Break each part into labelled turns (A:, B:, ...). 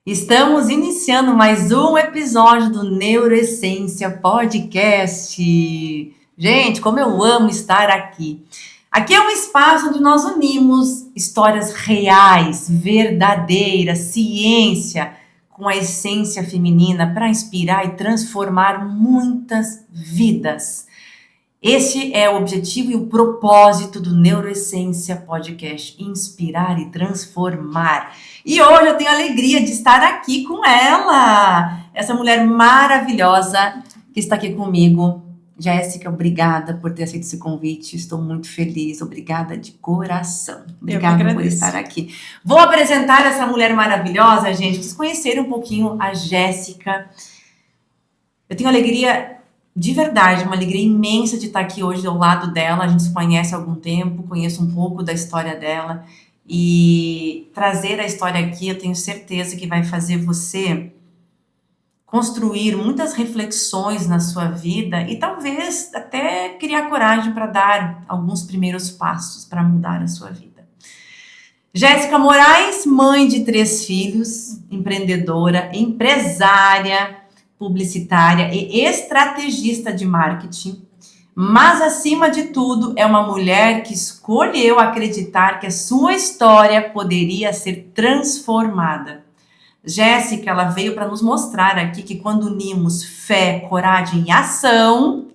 A: Estamos iniciando mais um episódio do Neuroessência Podcast. Gente, como eu amo estar aqui. Aqui é um espaço onde nós unimos histórias reais, verdadeiras, ciência, com a essência feminina para inspirar e transformar muitas vidas. Este é o objetivo e o propósito do Neuroessência Podcast, inspirar e transformar. E hoje eu tenho a alegria de estar aqui com ela, essa mulher maravilhosa que está aqui comigo. Jéssica, obrigada por ter aceito esse convite, estou muito feliz, obrigada de coração. Obrigada por estar aqui. Vou apresentar essa mulher maravilhosa, gente, vocês conhecerem um pouquinho a Jéssica. Eu tenho alegria... De verdade, uma alegria imensa de estar aqui hoje ao lado dela. A gente se conhece há algum tempo, conheço um pouco da história dela. E trazer a história aqui, eu tenho certeza que vai fazer você construir muitas reflexões na sua vida e talvez até criar coragem para dar alguns primeiros passos para mudar a sua vida. Jéssica Moraes, mãe de 3 filhos, empreendedora, empresária, publicitária e estrategista de marketing, mas acima de tudo é uma mulher que escolheu acreditar que a sua história poderia ser transformada. Jéssica, ela veio para nos mostrar aqui que quando unimos fé, coragem e ação,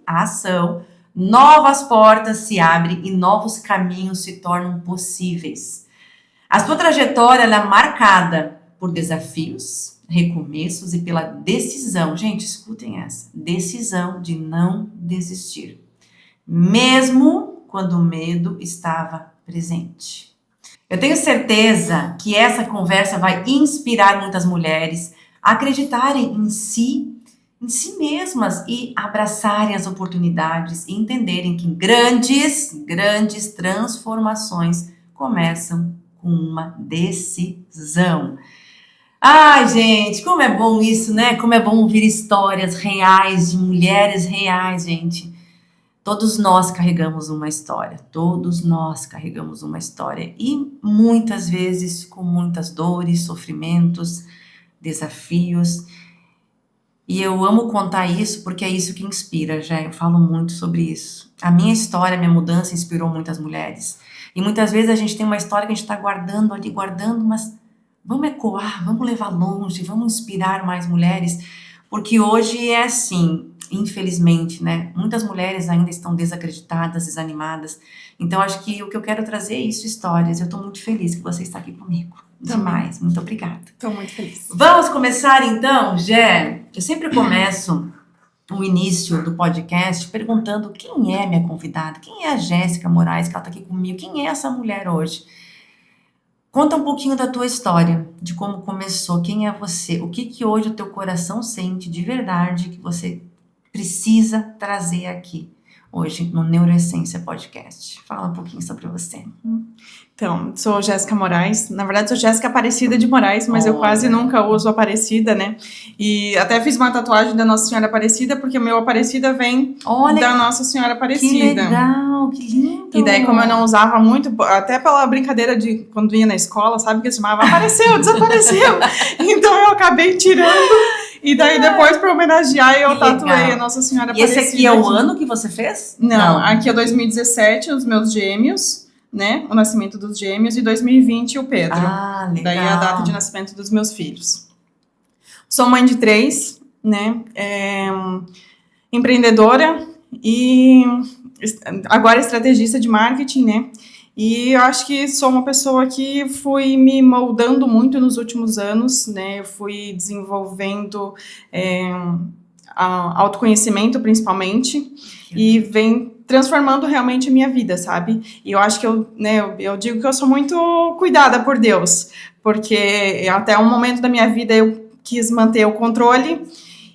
A: novas portas se abrem e novos caminhos se tornam possíveis. A sua trajetória ela é marcada por desafios, recomeços e pela decisão, gente, escutem essa, decisão de não desistir, mesmo quando o medo estava presente. Eu tenho certeza que essa conversa vai inspirar muitas mulheres a acreditarem em si mesmas e abraçarem as oportunidades e entenderem que grandes transformações começam com uma decisão. Ai, gente, como é bom isso, né? Como é bom ouvir histórias reais, de mulheres reais, gente. Todos nós carregamos uma história. E muitas vezes com muitas dores, sofrimentos, desafios. E eu amo contar isso porque é isso que inspira, já. Eu falo muito sobre isso. A minha história, a minha mudança inspirou muitas mulheres. E muitas vezes a gente tem uma história que a gente está guardando, mas... vamos ecoar, vamos levar longe, vamos inspirar mais mulheres, porque hoje é assim, infelizmente, né? Muitas mulheres ainda estão desacreditadas, desanimadas. Então, acho que o que eu quero trazer é isso, histórias. Eu estou muito feliz que você está aqui comigo. Demais, muito obrigada.
B: Estou muito feliz.
A: Vamos começar então, Jé? Eu sempre começo o início do podcast perguntando quem é minha convidada, quem é a Jéssica Moraes, que ela está aqui comigo, quem é essa mulher hoje? Conta um pouquinho da tua história, de como começou, quem é você, o que hoje o teu coração sente de verdade que você precisa trazer aqui, hoje no Neuroessência Podcast. Fala um pouquinho sobre você.
B: Então, sou Jéssica Moraes, na verdade sou Jéssica Aparecida de Moraes, mas eu quase nunca uso Aparecida, né? E até fiz uma tatuagem da Nossa Senhora Aparecida, porque o meu Aparecida vem da Nossa Senhora Aparecida.
A: Que legal, que lindo!
B: E daí, como eu não usava muito, até pela brincadeira de quando ia na escola, sabe, que eu chamava apareceu, desapareceu. Então eu acabei tirando, e daí depois, para homenagear, eu tatuei a Nossa Senhora Aparecida.
A: E esse aqui é o ano que você fez?
B: Não, aqui é 2017, os meus gêmeos, né? O nascimento dos gêmeos, e 2020 o Pedro.
A: Ah, legal.
B: Daí é a data de nascimento dos meus filhos. Sou mãe de 3, né? Empreendedora e agora estrategista de marketing, né? E eu acho que sou uma pessoa que fui me moldando muito nos últimos anos, né? Eu fui desenvolvendo autoconhecimento, principalmente, e vem transformando realmente a minha vida, sabe? E eu acho que eu digo que eu sou muito cuidada por Deus, porque até um momento da minha vida eu quis manter o controle,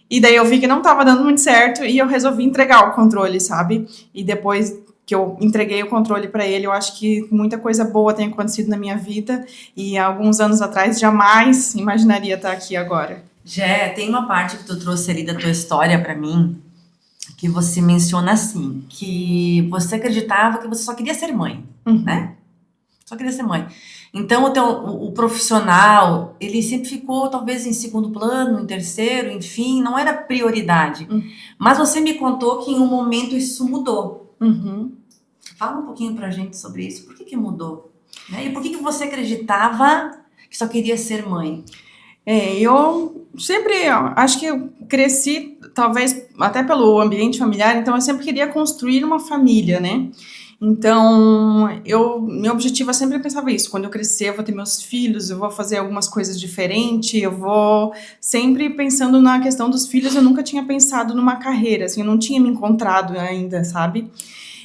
B: e daí eu vi que não estava dando muito certo, e eu resolvi entregar o controle, sabe? E depois que eu entreguei o controle para ele, eu acho que muita coisa boa tem acontecido na minha vida, e há alguns anos atrás jamais imaginaria estar aqui agora.
A: Jé, tem uma parte que tu trouxe ali da tua história para mim, que você menciona assim, que você acreditava que você só queria ser mãe, né? Só queria ser mãe. Então, o profissional, ele sempre ficou talvez em segundo plano, em terceiro, enfim, não era prioridade. Mas você me contou que em um momento isso mudou. Fala um pouquinho pra gente sobre isso. Por que mudou? Né? E por que você acreditava que só queria ser mãe?
B: Eu sempre, acho que eu cresci, talvez até pelo ambiente familiar, então eu sempre queria construir uma família, né? Então, meu objetivo, eu sempre pensava isso, quando eu crescer, eu vou ter meus filhos, eu vou fazer algumas coisas diferentes, eu vou sempre pensando na questão dos filhos, eu nunca tinha pensado numa carreira, assim, eu não tinha me encontrado ainda, sabe?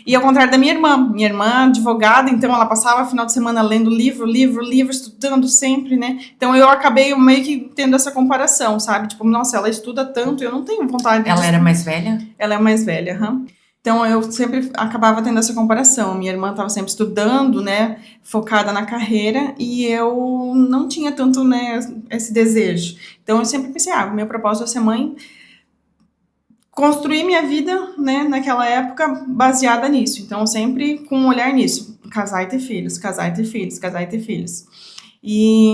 B: E ao contrário da minha irmã advogada, então ela passava o final de semana lendo livro, estudando sempre, né? Então eu acabei meio que tendo essa comparação, sabe? Tipo, nossa, ela estuda tanto, eu não tenho vontade de...
A: Ela era mais velha?
B: Ela é mais velha, Então eu sempre acabava tendo essa comparação. Minha irmã estava sempre estudando, né? Focada na carreira, e eu não tinha tanto, né, esse desejo. Então eu sempre pensei, meu propósito é ser mãe. Construir minha vida, né, naquela época, baseada nisso. Então, sempre com um olhar nisso. Casar e ter filhos, casar e ter filhos, casar e ter filhos. E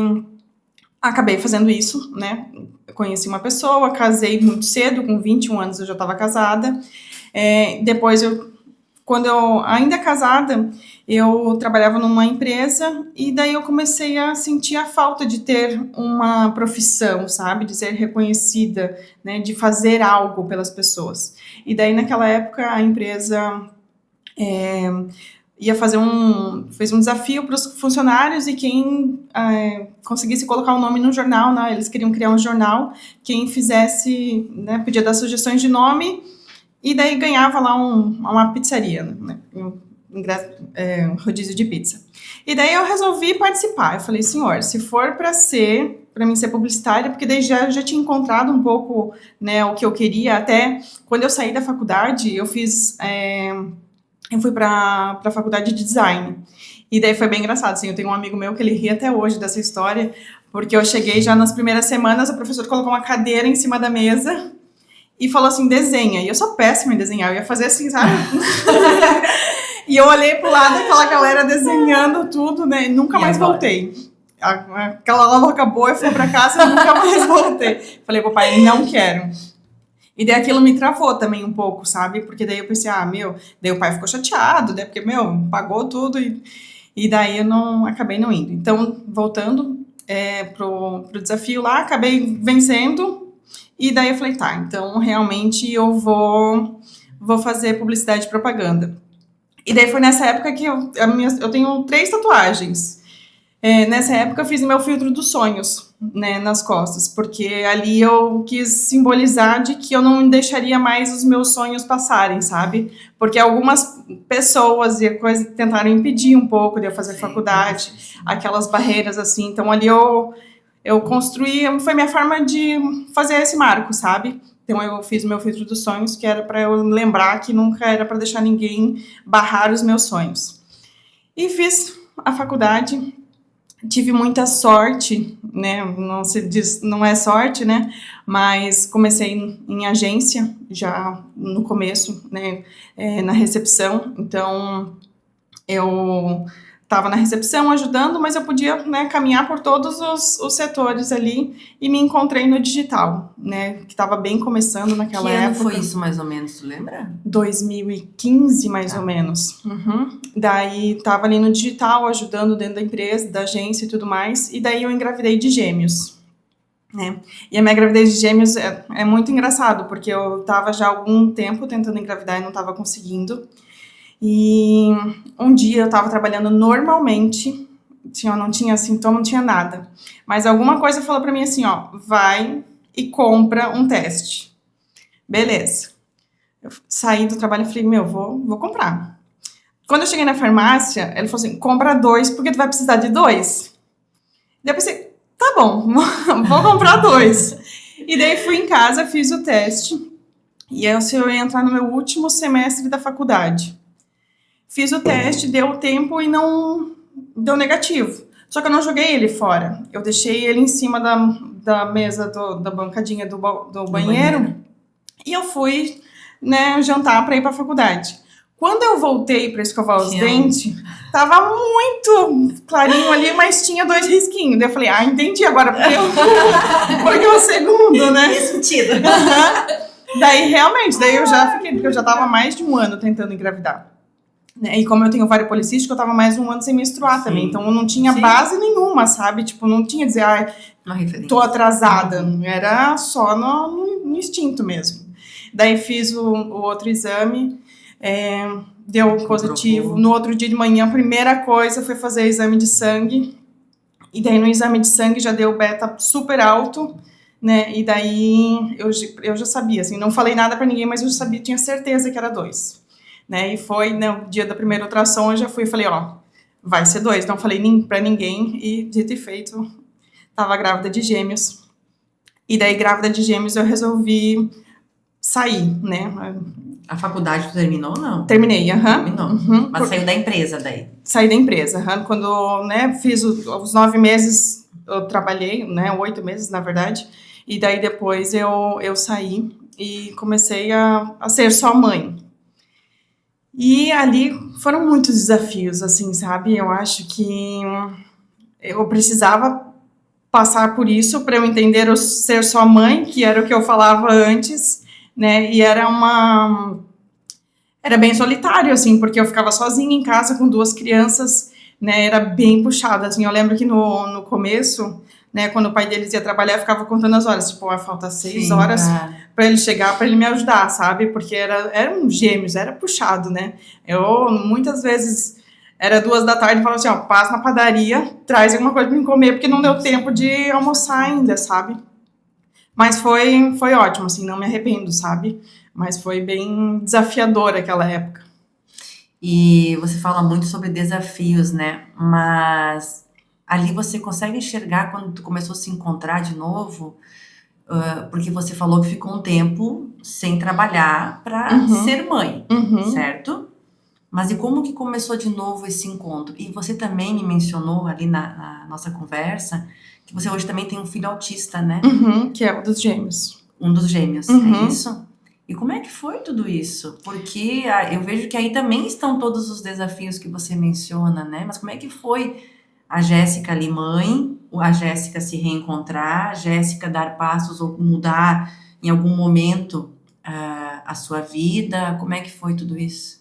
B: acabei fazendo isso, né? Eu conheci uma pessoa, casei muito cedo, com 21 anos eu já estava casada. Depois, quando eu ainda casada, eu trabalhava numa empresa e daí eu comecei a sentir a falta de ter uma profissão, sabe? De ser reconhecida, né? De fazer algo pelas pessoas. E daí, naquela época, a empresa fez um desafio para os funcionários e quem conseguisse colocar o nome no jornal, né? Eles queriam criar um jornal, quem fizesse, né? Podia dar sugestões de nome e daí ganhava lá uma pizzaria, né? Um rodízio de pizza. E daí eu resolvi participar. Eu falei, senhor, se for para mim ser publicitária, porque daí já tinha encontrado um pouco, né, o que eu queria. Até quando eu saí da faculdade, eu fui para a faculdade de design. E daí foi bem engraçado, assim, eu tenho um amigo meu que ele ri até hoje dessa história, porque eu cheguei já nas primeiras semanas, o professor colocou uma cadeira em cima da mesa e falou assim, desenha. E eu sou péssima em desenhar, eu ia fazer assim, sabe? E eu olhei pro lado, aquela galera desenhando tudo, né? E nunca mais voltei. Aquela aula acabou, eu fui pra casa e nunca mais voltei. Falei, papai, não quero. E daí aquilo me travou também um pouco, sabe? Porque daí eu pensei, daí o pai ficou chateado, né? Porque, pagou tudo e daí eu acabei não indo. Então, voltando pro desafio lá, acabei vencendo e daí eu falei, então realmente eu vou fazer publicidade e propaganda. E daí foi nessa época que eu tenho 3 tatuagens. Nessa época eu fiz o meu filtro dos sonhos, né, nas costas, porque ali eu quis simbolizar de que eu não deixaria mais os meus sonhos passarem, sabe? Porque algumas pessoas e coisas tentaram impedir um pouco de eu fazer faculdade, aquelas barreiras assim. Então ali eu construí, foi minha forma de fazer esse marco, sabe? Então, eu fiz o meu filtro dos sonhos, que era para eu lembrar que nunca era para deixar ninguém barrar os meus sonhos. E fiz a faculdade, tive muita sorte, né? Não se diz, não é sorte, né? Mas comecei em agência, já no começo, né? Na recepção. Então, eu estava na recepção ajudando, mas eu podia, né, caminhar por todos os setores ali e me encontrei no digital, né, que estava bem começando naquela época.
A: Que ano foi isso, mais ou menos, tu lembra?
B: 2015, mais ou menos. Daí, estava ali no digital, ajudando dentro da empresa, da agência e tudo mais, e daí eu engravidei de gêmeos. Né? E a minha gravidez de gêmeos é muito engraçado, porque eu estava já há algum tempo tentando engravidar e não estava conseguindo. E um dia eu estava trabalhando normalmente, não tinha sintoma, não tinha nada. Mas alguma coisa falou para mim assim, vai e compra um teste. Beleza. Eu saí do trabalho e falei, vou comprar. Quando eu cheguei na farmácia, ele falou assim, compra 2, porque tu vai precisar de 2. Daí eu pensei, tá bom, vou comprar 2. E daí fui em casa, fiz o teste. E eu ia entrar no meu último semestre da faculdade. Fiz o teste, deu tempo e não deu negativo. Só que eu não joguei ele fora. Eu deixei ele em cima da mesa, da bancadinha do banheiro. E eu fui, né, jantar para ir para a faculdade. Quando eu voltei para escovar os
A: Tinha
B: dentes, tava muito clarinho ali, mas tinha 2 risquinhos. Daí eu falei, entendi agora, porque o segundo, né?
A: Fez sentido.
B: Daí, realmente, daí eu já fiquei, porque eu já tava mais de 1 ano tentando engravidar. Né? E como eu tenho ovário policístico, eu tava mais de 1 ano sem menstruar
A: Sim.
B: também. Então, eu não tinha
A: Sim.
B: base nenhuma, sabe? Tipo, não tinha dizer,
A: Uma referência.
B: tô atrasada. Era só no instinto mesmo. Daí, fiz o outro exame, deu positivo.
A: Provou.
B: No outro dia de manhã, a primeira coisa foi fazer exame de sangue. E daí, no exame de sangue, já deu beta super alto. Né? E daí eu já sabia, assim, não falei nada pra ninguém, mas eu já sabia, tinha certeza que era 2. Né? E foi, no dia da primeira ultrassom, eu já fui e falei, vai ser 2. Não falei pra ninguém e, dito e feito, tava grávida de gêmeos. E daí, grávida de gêmeos, eu resolvi sair, né?
A: A faculdade tu terminou ou não?
B: Terminei,
A: Terminou.
B: Uhum.
A: Mas saiu da empresa daí?
B: Saí da empresa, Quando, né, fiz os 9 meses, eu trabalhei, né, 8 meses, na verdade. E daí, depois, eu saí e comecei a ser só mãe. E ali foram muitos desafios, assim, sabe? Eu acho que eu precisava passar por isso para eu entender o ser só mãe, que era o que eu falava antes, né? E era bem solitário, assim, porque eu ficava sozinha em casa com 2 crianças, né? Era bem puxado, assim. Eu lembro que no começo, né, quando o pai deles ia trabalhar, eu ficava contando as horas, tipo, falta 6 horas para ele chegar, para ele me ajudar, sabe? Porque eram gêmeos, era puxado, né? Eu, muitas vezes, era 2 da tarde e falava assim, passa na padaria, traz alguma coisa para mim comer, porque não deu tempo de almoçar ainda, sabe? Mas foi ótimo, assim, não me arrependo, sabe? Mas foi bem desafiador aquela época.
A: E você fala muito sobre desafios, né? Mas ali você consegue enxergar quando tu começou a se encontrar de novo, porque você falou que ficou um tempo sem trabalhar para ser mãe, certo? Mas e como que começou de novo esse encontro? E você também me mencionou ali na nossa conversa que você hoje também tem um filho autista, né?
B: Que é um dos gêmeos.
A: Um dos gêmeos, é isso? E como é que foi tudo isso? Porque eu vejo que aí também estão todos os desafios que você menciona, né? Mas como é que foi a Jéssica ali, mãe, a Jéssica se reencontrar, a Jéssica dar passos ou mudar em algum momento a sua vida? Como é que foi tudo isso?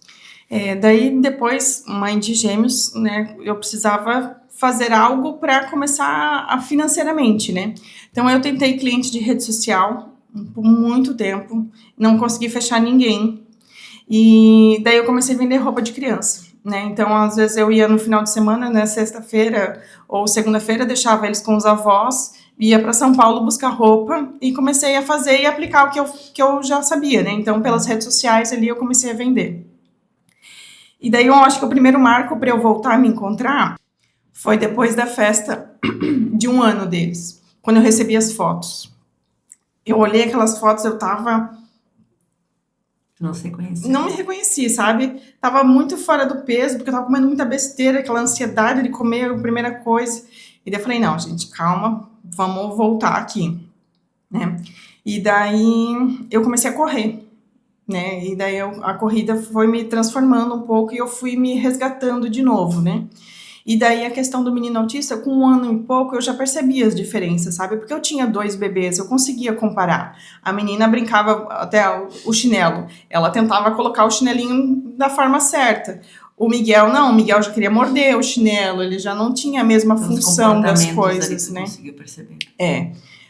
B: Daí, depois, mãe de gêmeos, né? Eu precisava fazer algo para começar financeiramente, né? Então, eu tentei cliente de rede social por muito tempo, não consegui fechar ninguém. E daí eu comecei a vender roupa de criança, né? Então, às vezes eu ia no final de semana, né, sexta-feira ou segunda-feira, deixava eles com os avós, ia para São Paulo buscar roupa e comecei a fazer e aplicar o que eu já sabia, né? Então, pelas redes sociais ali eu comecei a vender. E daí eu acho que o primeiro marco para eu voltar a me encontrar foi depois da festa de 1 ano deles, quando eu recebi as fotos. Eu olhei aquelas fotos, eu tava...
A: Não se conhecia.
B: Não me reconheci, sabe? Tava muito fora do peso, porque eu tava comendo muita besteira, aquela ansiedade de comer a primeira coisa. E daí eu falei, não, gente, calma, vamos voltar aqui, né? E daí eu comecei a correr, né? E daí a corrida foi me transformando um pouco e eu fui me resgatando de novo, né? E daí a questão do menino autista, com 1 ano e pouco, eu já percebia as diferenças, sabe? Porque eu tinha 2 bebês, eu conseguia comparar. A menina brincava até o chinelo, ela tentava colocar o chinelinho da forma certa. O Miguel não, o Miguel já queria morder o chinelo, ele já não tinha a mesma função das coisas, né?
A: Conseguiu perceber.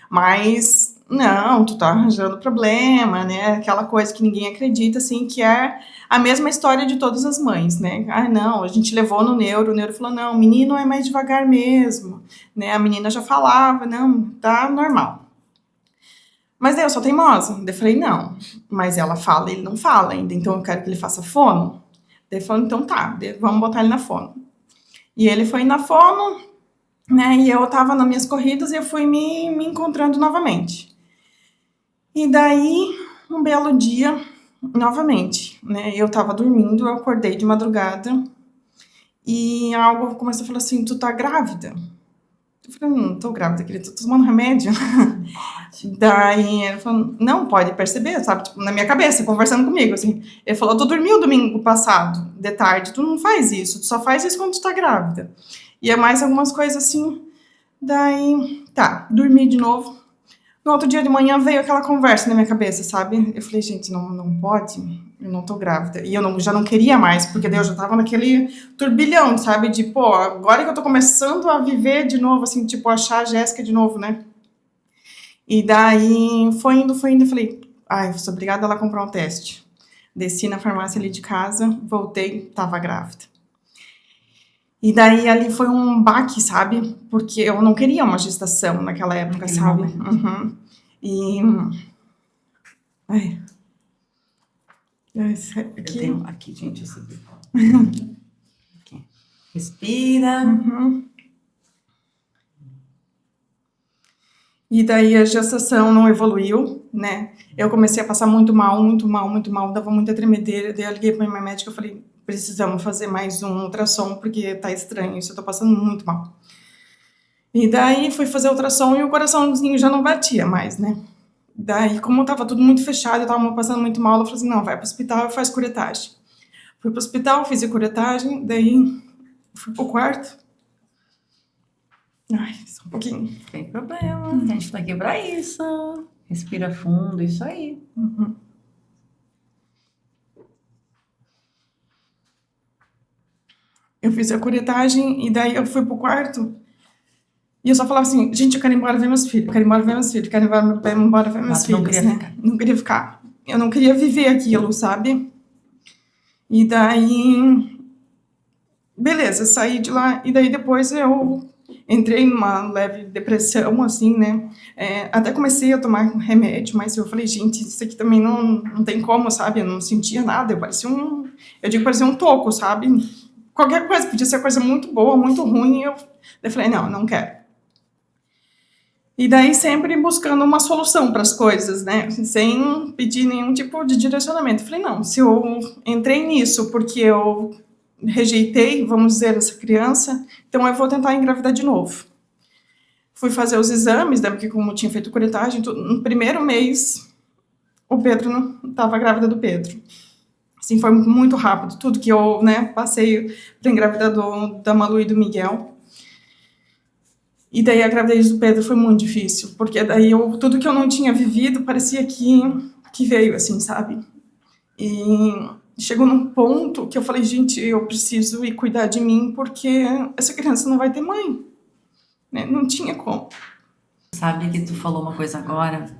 B: Mas... Não, tu tá arranjando problema, né? Aquela coisa que ninguém acredita, assim, que é a mesma história de todas as mães, né? Não, a gente levou no neuro, o neuro falou, não, o menino é mais devagar mesmo, né? A menina já falava, não, tá normal. Mas daí eu sou teimosa, daí eu falei, não, mas ela fala, ele não fala ainda, então eu quero que ele faça fono. Daí ele falou, então tá, vamos botar ele na fono. E ele foi na fono, né? E eu tava nas minhas corridas e eu fui me encontrando novamente. E daí, um belo dia, novamente, né, eu tava dormindo, eu acordei de madrugada e algo começou a falar assim, tu tá grávida? Eu falei, não tô grávida, querida, tô tomando remédio. Daí ele falou, não, pode perceber, sabe? Tipo, na minha cabeça, conversando comigo, assim. Ele falou, tu dormiu domingo passado, de tarde, tu não faz isso, tu só faz isso quando tu tá grávida. E é mais algumas coisas assim. Daí, tá, dormi de novo. No outro dia de manhã veio aquela conversa na minha cabeça, sabe? Eu falei, gente, não pode, eu não tô grávida. E eu já não queria mais, porque daí eu já tava naquele turbilhão, sabe? De, pô, agora que eu tô começando a viver de novo, assim, tipo, achar a Jéssica de novo, né? E daí foi indo, eu falei, ai, sou obrigada a lá comprar um teste. Desci na farmácia ali de casa, voltei, tava grávida. E daí ali foi um baque, sabe? Porque eu não queria uma gestação naquela época,
A: Naquele
B: sabe?
A: momento.
B: Uhum. E. Ai.
A: Eu
B: Aqui.
A: tenho aqui, gente, esse aqui. Aqui. Respira.
B: Uhum. E daí a gestação não evoluiu, né? Eu comecei a passar muito mal, dava muita tremedeira. Daí eu liguei pra minha médica e falei, precisamos fazer mais um ultrassom, porque tá estranho, isso eu tô passando muito mal. E daí fui fazer ultrassom e o coraçãozinho já não batia mais, né? Daí, como tava tudo muito fechado, eu tava passando muito mal, ela falou assim, não, vai pro hospital e faz curetagem. Fui pro hospital, fiz a curetagem, daí fui pro quarto. Ai, só um pouquinho.
A: Não tem problema, a gente tá aqui pra isso. Respira fundo, isso aí.
B: Uhum. Eu fiz a curetagem e daí eu fui pro quarto e eu só falava assim, gente, eu quero ir embora ver meus filhos, quero ir embora ver meus filhos, quero ir embora ver meus
A: Mas tu não
B: filhos,
A: queria
B: né?
A: ficar.
B: Não queria ficar. Eu não queria viver aquilo, sabe? E daí, beleza, saí de lá e daí depois eu entrei numa leve depressão, assim, né? Até comecei a tomar remédio, mas eu falei, gente, isso aqui também não tem como, sabe? Eu não sentia nada, parecia um toco, sabe? Qualquer coisa, podia ser coisa muito boa, muito ruim, eu falei, não quero. E daí sempre buscando uma solução para as coisas, né? Sem pedir nenhum tipo de direcionamento. Eu falei, não, se eu entrei nisso porque eu rejeitei, vamos dizer, essa criança, então eu vou tentar engravidar de novo. Fui fazer os exames, né? Porque como eu tinha feito curetagem, no primeiro mês, o Pedro não estava grávida do Pedro. Assim, foi muito rápido, tudo que eu, né, passei para engravidar da Malu e do Miguel. E daí a gravidez do Pedro foi muito difícil, porque daí tudo que eu não tinha vivido parecia que veio, assim, sabe? E chegou num ponto que eu falei, gente, eu preciso ir cuidar de mim, porque essa criança não vai ter mãe, né? Não tinha como.
A: Sabe que tu falou uma coisa agora,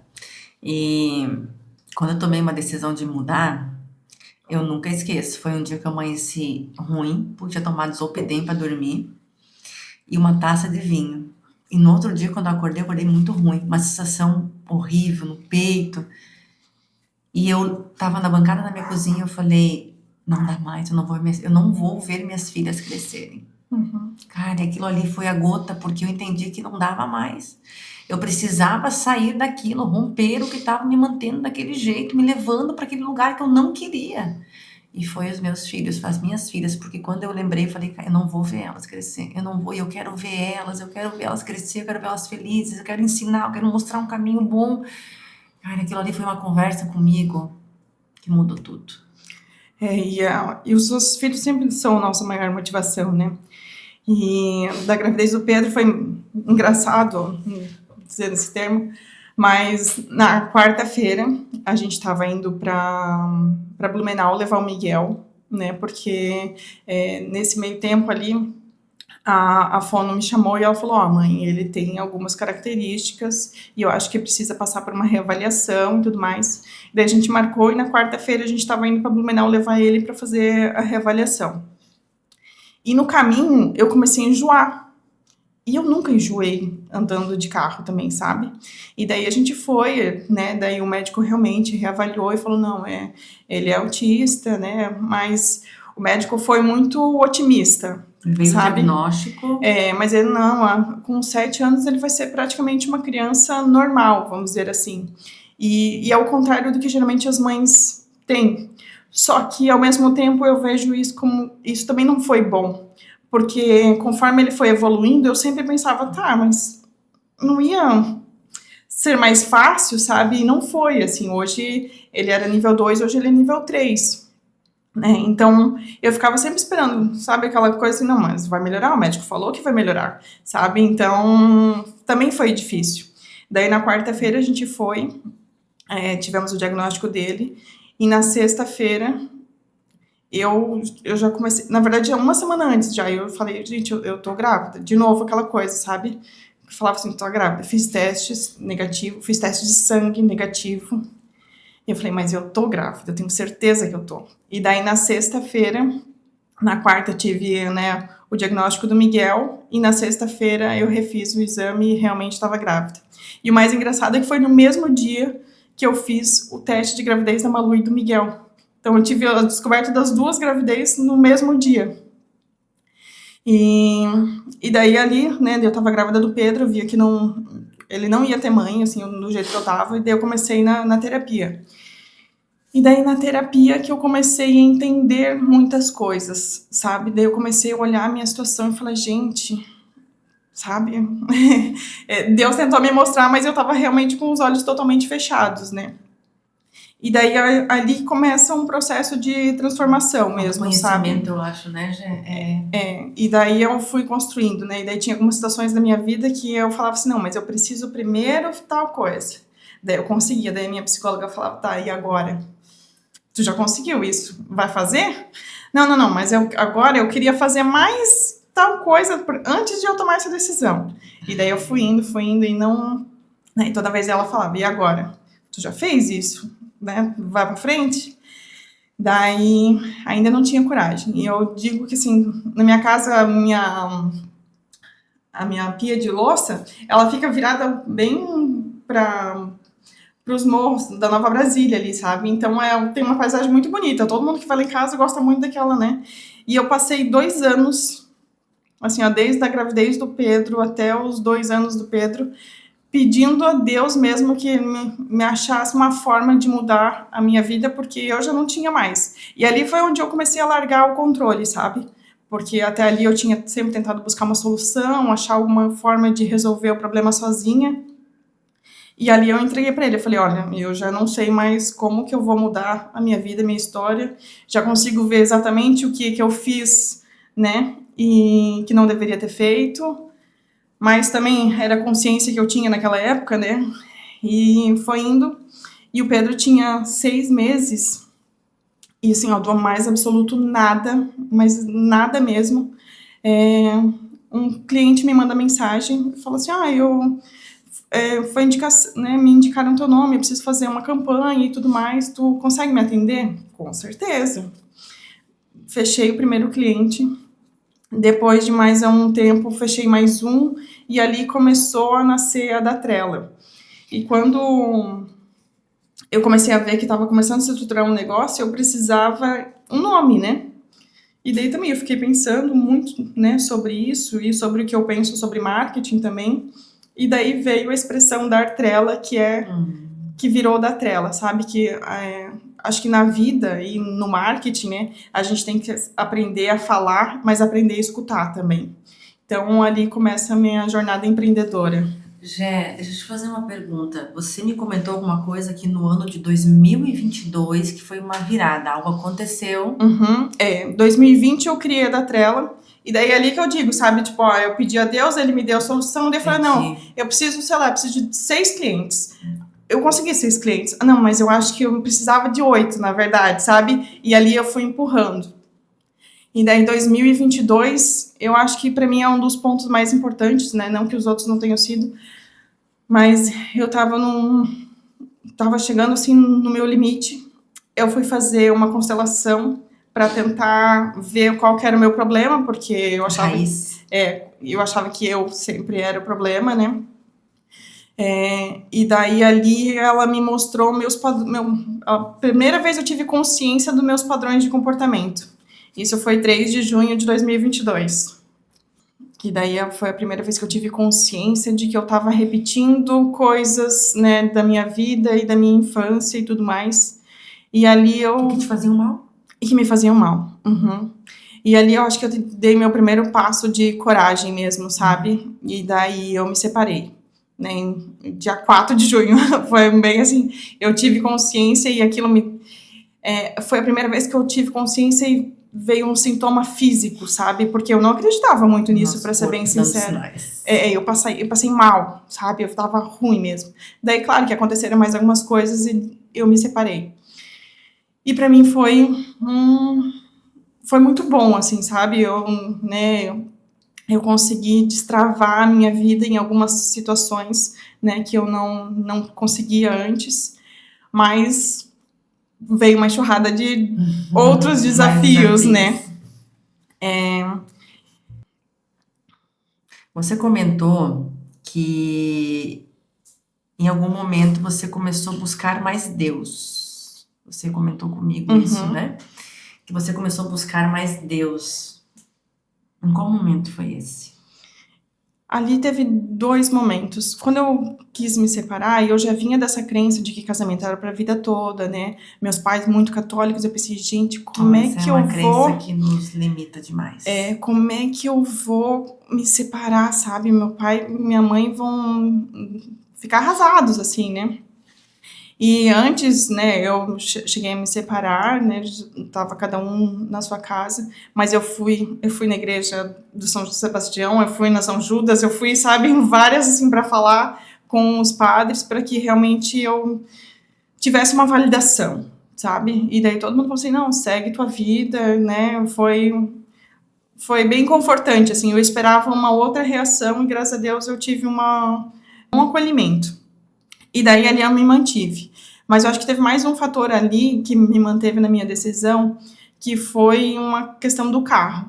A: e quando eu tomei uma decisão de mudar, eu nunca esqueço. Foi um dia que eu amanheci ruim, porque tinha tomado Zolpidem pra dormir e uma taça de vinho. E no outro dia, quando eu acordei muito ruim, uma sensação horrível no peito. E eu tava na bancada da minha cozinha, eu falei, não dá mais, eu não vou ver minhas filhas crescerem.
B: Uhum.
A: Cara, aquilo ali foi a gota, porque eu entendi que não dava mais. Eu precisava sair daquilo, romper o que estava me mantendo daquele jeito, me levando para aquele lugar que eu não queria. E foi os meus filhos, as minhas filhas, porque quando eu lembrei, eu falei, eu não vou ver elas crescer, eu quero ver elas crescer, eu quero ver elas felizes, eu quero ensinar, eu quero mostrar um caminho bom. Cara, aquilo ali foi uma conversa comigo que mudou tudo.
B: E os seus filhos sempre são a nossa maior motivação, né? E da gravidez do Pedro foi engraçado dizer esse termo, mas na quarta-feira a gente estava indo para Blumenau levar o Miguel, né? Porque nesse meio tempo ali a fono me chamou e ela falou, mãe, ele tem algumas características e eu acho que precisa passar por uma reavaliação e tudo mais. Daí a gente marcou e na quarta-feira a gente estava indo para Blumenau levar ele para fazer a reavaliação. E no caminho eu comecei a enjoar. E eu nunca enjoei andando de carro também, sabe? E daí a gente foi, né? Daí o médico realmente reavaliou e falou, não, ele é autista, né? Mas o médico foi muito otimista.
A: Veio o
B: sabe?
A: diagnóstico.
B: Mas ele não, com 7 anos ele vai ser praticamente uma criança normal, vamos dizer assim. E ao contrário do que geralmente as mães têm. Só que, ao mesmo tempo, eu vejo isso como... Isso também não foi bom. porque conforme ele foi evoluindo, eu sempre pensava, tá, mas não ia ser mais fácil, sabe? E não foi, assim, hoje ele era nível 2, hoje ele é nível 3. Né? Então, eu ficava sempre esperando, sabe, aquela coisa assim, não, mas vai melhorar, o médico falou que vai melhorar, sabe? Então, também foi difícil. Daí, na quarta-feira, a gente foi, tivemos o diagnóstico dele, e na sexta-feira, eu já comecei, na verdade, uma semana antes já, eu falei, gente, eu tô grávida, de novo aquela coisa, sabe? Eu falava assim, tô grávida, fiz testes negativo, fiz testes de sangue negativo, e eu falei, mas eu tô grávida, eu tenho certeza que eu tô. E daí, na sexta-feira, na quarta, tive, né, o diagnóstico do Miguel, e na sexta-feira eu refiz o exame e realmente estava grávida. E o mais engraçado é que foi no mesmo dia que eu fiz o teste de gravidez da Malu e do Miguel. Então, eu tive a descoberta das duas gravidez no mesmo dia. E daí, ali, né, eu tava grávida do Pedro, eu via que ele não ia ter mãe, assim, do jeito que eu tava, e daí eu comecei na terapia. E daí, na terapia, que eu comecei a entender muitas coisas, sabe? Daí eu comecei a olhar a minha situação e falar, gente, sabe? Deus tentou me mostrar, mas eu tava realmente com os olhos totalmente fechados, né? E daí, ali começa um processo de transformação mesmo, sabe?
A: Conhecimento, eu acho, né, Gê?
B: E daí eu fui construindo, né? E daí tinha algumas situações da minha vida que eu falava assim, não, mas eu preciso primeiro tal coisa. Daí eu conseguia, daí a minha psicóloga falava, tá, e agora? Tu já conseguiu isso? Vai fazer? Não, mas agora eu queria fazer mais tal coisa antes de eu tomar essa decisão. E daí eu fui indo e não... Né? E toda vez ela falava, e agora? Tu já fez isso? Né? Vai pra frente? Daí ainda não tinha coragem. E eu digo que, assim, na minha casa, a minha pia de louça, ela fica virada bem para os morros da Nova Brasília ali, sabe? Então tem uma paisagem muito bonita. Todo mundo que vai lá em casa gosta muito daquela, né? E eu passei 2 anos, assim, ó, desde a gravidez do Pedro até os 2 anos do Pedro, pedindo a Deus mesmo que me achasse uma forma de mudar a minha vida, porque eu já não tinha mais. E ali foi onde eu comecei a largar o controle, sabe? Porque até ali eu tinha sempre tentado buscar uma solução, achar alguma forma de resolver o problema sozinha. E ali eu entreguei para ele, eu falei, olha, eu já não sei mais como que eu vou mudar a minha vida, a minha história, já consigo ver exatamente o que eu fiz, né, e que não deveria ter feito, mas também era a consciência que eu tinha naquela época, né, e foi indo, e o Pedro tinha 6 meses, e assim, ó, do mais absoluto nada, mas nada mesmo, um cliente me manda mensagem, fala assim, foi né, me indicaram teu nome, eu preciso fazer uma campanha e tudo mais, tu consegue me atender? Com certeza. Fechei o primeiro cliente, depois de mais um tempo, fechei mais um, e ali começou a nascer a Datrella. E quando eu comecei a ver que estava começando a se estruturar um negócio, eu precisava um nome, né? E daí também eu fiquei pensando muito, né, sobre isso, e sobre o que eu penso sobre marketing também. E daí veio a expressão Dartrella, que virou Datrella, sabe? Que acho que na vida e no marketing, né, a gente tem que aprender a falar, mas aprender a escutar também. Então, ali começa a minha jornada empreendedora.
A: Gé, deixa eu te fazer uma pergunta. Você me comentou alguma coisa aqui no ano de 2022, que foi uma virada, algo aconteceu.
B: 2020 eu criei a Datrella. E daí é ali que eu digo, sabe, tipo, ó, eu pedi a Deus, ele me deu a solução, daí eu falei, não, eu preciso, sei lá, eu preciso de 6 clientes. Eu consegui 6 clientes. Não, mas eu acho que eu precisava de 8, na verdade, sabe? E ali eu fui empurrando. E daí em 2022, eu acho que pra mim é um dos pontos mais importantes, né? Não que os outros não tenham sido, mas eu tava chegando assim no meu limite. Eu fui fazer uma constelação para tentar ver qual que era o meu problema, porque eu achava que eu sempre era o problema, né? E daí ali ela me mostrou a primeira vez eu tive consciência dos meus padrões de comportamento. Isso foi 3 de junho de 2022. Que daí foi a primeira vez que eu tive consciência de que eu estava repetindo coisas, né, da minha vida e da minha infância e tudo mais. E ali
A: Que te faziam mal?
B: E que me faziam mal. Uhum. E ali eu acho que eu dei meu primeiro passo de coragem mesmo, sabe? E daí eu me separei, né? Em dia 4 de junho. Foi bem assim, eu tive consciência e aquilo foi a primeira vez que eu tive consciência e veio um sintoma físico, sabe? Porque eu não acreditava muito nisso, para ser bem sincera. Eu passei mal, sabe? Eu tava ruim mesmo. Daí, claro que aconteceram mais algumas coisas e eu me separei. E para mim foi muito bom, assim, sabe? Eu consegui destravar a minha vida em algumas situações, né, que eu não conseguia antes, mas veio uma enxurrada de outros desafios, né?
A: Você comentou que em algum momento você começou a buscar mais Deus. Você comentou comigo isso, né? Que você começou a buscar mais Deus. Em qual momento foi esse?
B: Ali teve 2 momentos. Quando eu quis me separar, eu já vinha dessa crença de que casamento era pra vida toda, né? Meus pais muito católicos, eu pensei, gente, como é que eu vou...
A: Essa é uma crença que nos limita demais.
B: Como é que eu vou me separar, sabe? Meu pai e minha mãe vão ficar arrasados, assim, né? E antes, né, eu cheguei a me separar, né, tava cada um na sua casa, mas eu fui na igreja do São Sebastião, eu fui na São Judas, eu fui, sabe, em várias, assim, para falar com os padres, para que realmente eu tivesse uma validação, sabe? E daí todo mundo falou assim, não, segue tua vida, né, foi bem confortante, assim, eu esperava uma outra reação e graças a Deus eu tive um acolhimento. E daí ali eu me mantive. Mas eu acho que teve mais um fator ali que me manteve na minha decisão, que foi uma questão do carro.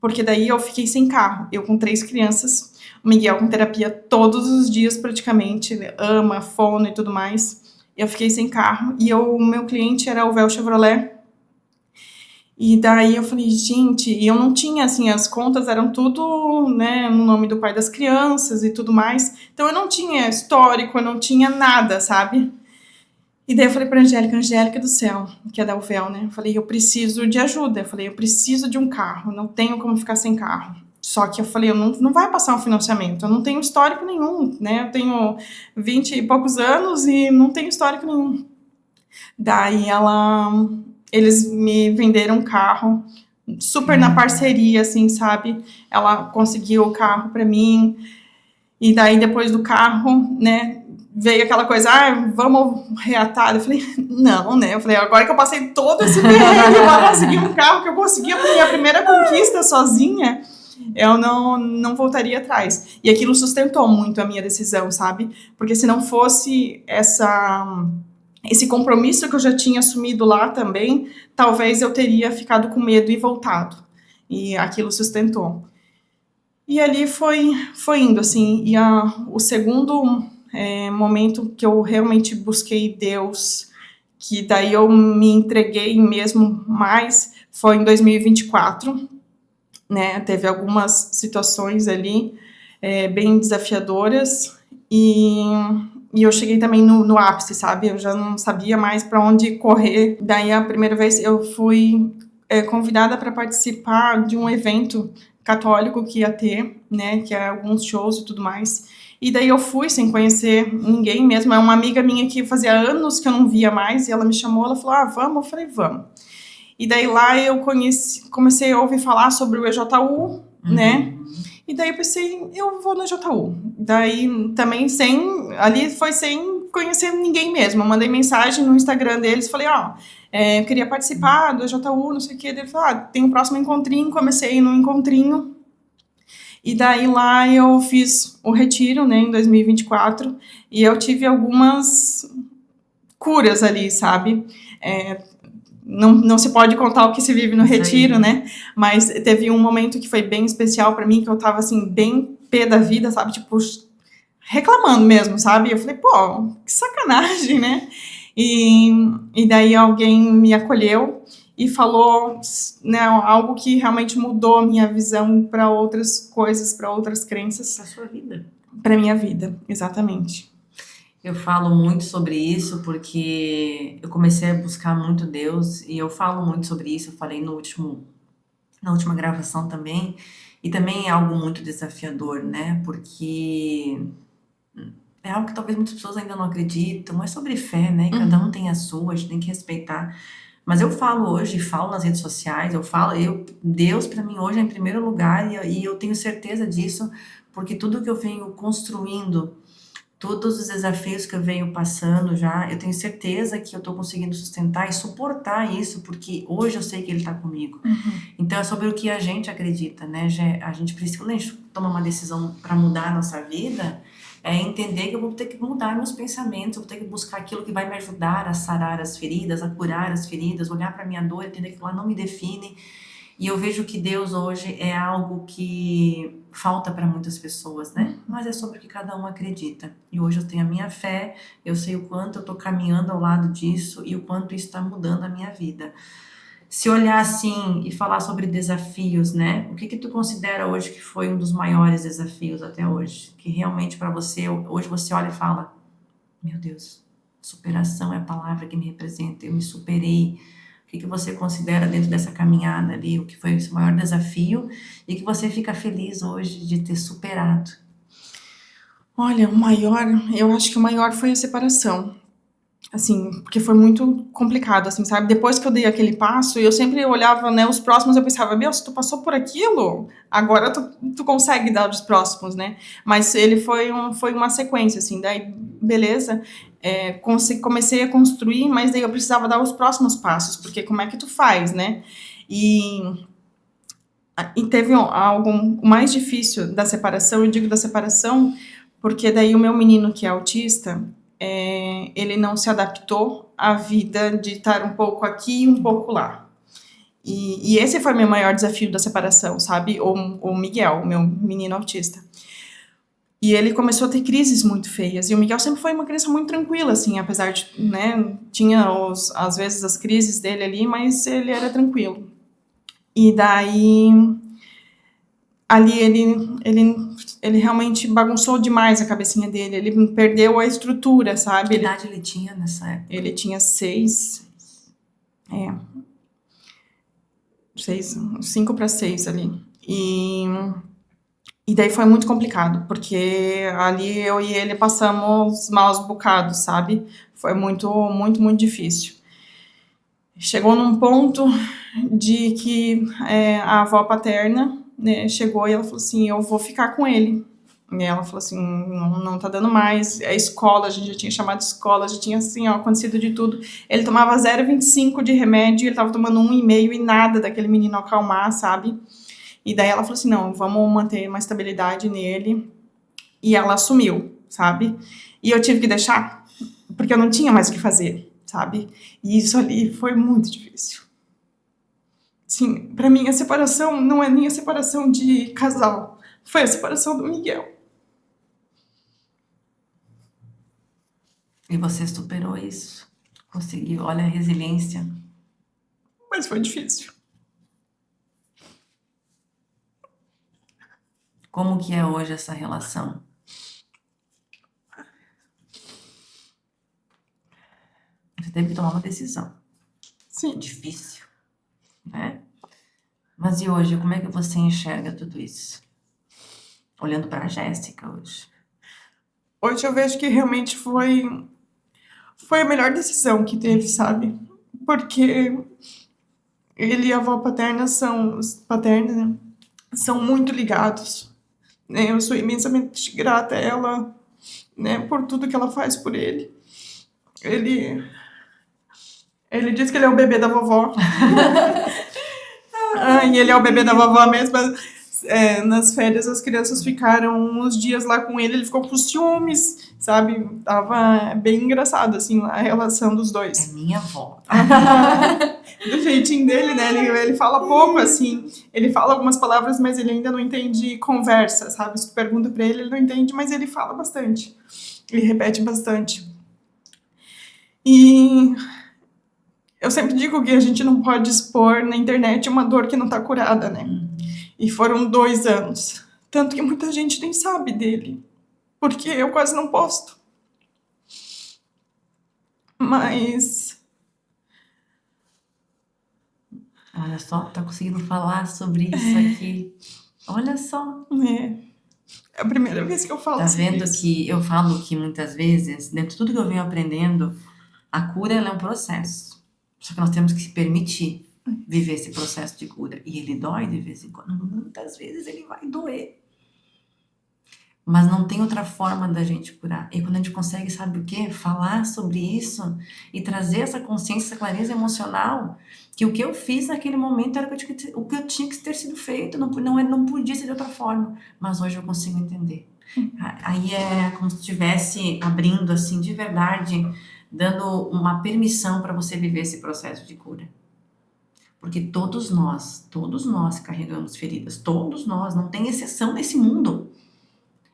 B: Porque daí eu fiquei sem carro. Eu com 3 crianças, o Miguel com terapia todos os dias praticamente, ele ama, fono e tudo mais. Eu fiquei sem carro. E o meu cliente era o Véu Chevrolet. E daí eu falei, gente, e eu não tinha, assim, as contas eram tudo, né, no nome do pai das crianças e tudo mais. Então eu não tinha histórico, eu não tinha nada, sabe? E daí eu falei pra Angélica do céu, que é da UVEL, né? Eu falei, eu preciso de ajuda. Eu falei, eu preciso de um carro, não tenho como ficar sem carro. Só que eu falei, não vai passar um financiamento, eu não tenho histórico nenhum, né? Eu tenho 20 e poucos anos e não tenho histórico nenhum. Daí eles me venderam um carro, super na parceria, assim, sabe? Ela conseguiu o carro pra mim. E daí depois do carro, né, veio aquela coisa, vamos reatar. Eu falei, não, né? Eu falei, agora que eu passei todo esse perrengue, eu vou conseguir um carro que eu consegui a minha primeira conquista sozinha, eu não voltaria atrás. E aquilo sustentou muito a minha decisão, sabe? Porque se não fosse esse compromisso que eu já tinha assumido lá também, talvez eu teria ficado com medo e voltado. E aquilo sustentou. E ali foi indo, assim. E o segundo momento que eu realmente busquei Deus, que daí eu me entreguei mesmo mais, foi em 2024, né? Teve algumas situações ali bem desafiadoras e eu cheguei também no ápice, sabe? Eu já não sabia mais para onde correr. Daí a primeira vez eu fui convidada para participar de um evento católico que ia ter, né, que é alguns shows e tudo mais. E daí eu fui sem conhecer ninguém mesmo. É uma amiga minha que fazia anos que eu não via mais e ela me chamou, ela falou, vamos? Eu falei, vamos. E daí lá eu comecei a ouvir falar sobre o EJU, né? E daí eu pensei, eu vou no EJU. Daí também ali foi sem conhecer ninguém mesmo. Eu mandei mensagem no Instagram deles, falei, eu queria participar do EJU, não sei o quê. Ele falou, tem o próximo encontrinho, comecei no encontrinho. E daí lá eu fiz o retiro, né, em 2024, e eu tive algumas curas ali, sabe? Não se pode contar o que se vive no retiro, né? Mas teve um momento que foi bem especial pra mim, que eu tava, assim, bem pé da vida, sabe? Tipo, reclamando mesmo, sabe? Eu falei, pô, que sacanagem, né? E daí alguém me acolheu e falou, né, algo que realmente mudou a minha visão para outras coisas, para outras crenças.
A: Para sua vida.
B: Para minha vida, exatamente.
A: Eu falo muito sobre isso porque eu comecei a buscar muito Deus e eu falo muito sobre isso. Eu falei no último na última gravação também, e também é algo muito desafiador, né? Porque é algo que talvez muitas pessoas ainda não acreditam, é sobre fé, né? Cada um tem a sua, a gente tem que respeitar. Mas eu falo hoje, falo nas redes sociais, Deus para mim hoje é em primeiro lugar e eu tenho certeza disso, porque tudo que eu venho construindo, todos os desafios que eu venho passando já, eu tenho certeza que eu estou conseguindo sustentar e suportar isso, porque hoje eu sei que Ele está comigo. Então é sobre o que a gente acredita, né? A gente precisa, quando a gente toma uma decisão para mudar a nossa vida, é entender que eu vou ter que mudar meus pensamentos, eu vou ter que buscar aquilo que vai me ajudar a sarar as feridas, a curar as feridas, olhar para minha dor, entender que aquilo lá não me define. E eu vejo que Deus hoje é algo que falta para muitas pessoas, né? Mas é sobre o que cada um acredita. E hoje eu tenho a minha fé, eu sei o quanto eu estou caminhando ao lado disso e o quanto isso está mudando a minha vida. Se olhar assim e falar sobre desafios, né? O que tu considera hoje que foi um dos maiores desafios até hoje? Que realmente para você, hoje você olha e fala, meu Deus, superação é a palavra que me representa, eu me superei. O que você considera dentro dessa caminhada ali, o que foi o seu maior desafio e que você fica feliz hoje de ter superado?
B: Olha, eu acho que o maior foi a separação. Assim, porque foi muito complicado, assim, sabe? Depois que eu dei aquele passo, eu sempre olhava, né, os próximos, eu pensava, meu, se tu passou por aquilo, agora tu consegue dar os próximos, né? Mas ele foi uma sequência, assim, daí, beleza, comecei a construir, mas daí eu precisava dar os próximos passos, porque como é que tu faz, né? E teve algo mais difícil da separação, eu digo da separação, porque daí o meu menino que é autista, ele não se adaptou à vida de estar um pouco aqui e um pouco lá. E esse foi meu maior desafio da separação, sabe? O Miguel, meu menino autista. E ele começou a ter crises muito feias. E o Miguel sempre foi uma criança muito tranquila, assim, apesar de, né, tinha às vezes as crises dele ali, mas ele era tranquilo. E daí, ali ele realmente bagunçou demais a cabecinha dele. Ele perdeu a estrutura, sabe?
A: Que idade ele tinha nessa época?
B: Ele tinha 6. 5 para 6 ali. E daí foi muito complicado, porque ali eu e ele passamos maus bocados, sabe? Foi muito, muito, muito difícil. Chegou num ponto de que a avó paterna, né, chegou e ela falou assim, eu vou ficar com ele. E ela falou assim, não tá dando mais. A escola, a gente já tinha chamado de escola, já tinha assim, ó, acontecido de tudo. Ele tomava 0,25 de remédio, ele tava tomando 1,5 e nada daquele menino acalmar, sabe? E daí ela falou assim, não, vamos manter uma estabilidade nele. E ela assumiu, sabe? E eu tive que deixar, porque eu não tinha mais o que fazer, sabe? E isso ali foi muito difícil. Sim, pra mim a separação não é nem a separação de casal, foi a separação do Miguel.
A: E você superou isso? Conseguiu? Olha a resiliência.
B: Mas foi difícil.
A: Como que é hoje essa relação? Você teve que tomar uma decisão.
B: Sim.
A: Difícil, né? Mas e hoje, como é que você enxerga tudo isso? Olhando para a Jéssica hoje.
B: Hoje eu vejo que realmente foi a melhor decisão que teve, sabe? Porque ele e a avó paterna, né, são muito ligados. Né? Eu sou imensamente grata a ela, né, por tudo que ela faz por ele. Ele diz que ele é o bebê da vovó. E ele é o bebê da vovó mesmo. Nas férias as crianças ficaram uns dias lá com ele ficou com ciúmes, sabe? Tava bem engraçado, assim, a relação dos dois.
A: É minha avó.
B: Do jeitinho dele, né? Ele fala pouco, assim. Ele fala algumas palavras, mas ele ainda não entende conversa, sabe? Se tu pergunta pra ele, ele não entende, mas ele fala bastante. Ele repete bastante. E eu sempre digo que a gente não pode expor na internet uma dor que não tá curada, né? E foram 2 anos. Tanto que muita gente nem sabe dele. Porque eu quase não posto. Mas...
A: Olha só, tá conseguindo falar sobre isso aqui. Olha só.
B: É a primeira vez que eu falo
A: Tá
B: sobre
A: vendo
B: isso.
A: que eu falo que muitas vezes, dentro de tudo que eu venho aprendendo, a cura ela é um processo. Só que nós temos que se permitir viver esse processo de cura. E ele dói de vez em quando. Muitas vezes ele vai doer. Mas não tem outra forma da gente curar. E quando a gente consegue, sabe o quê? Falar sobre isso e trazer essa consciência, essa clareza emocional, que o que eu fiz naquele momento era o que eu tinha que ter sido feito, não podia ser de outra forma. Mas hoje eu consigo entender. Aí é como se estivesse abrindo, assim, de verdade, dando uma permissão para você viver esse processo de cura. Porque todos nós carregamos feridas. Todos nós, não tem exceção nesse mundo.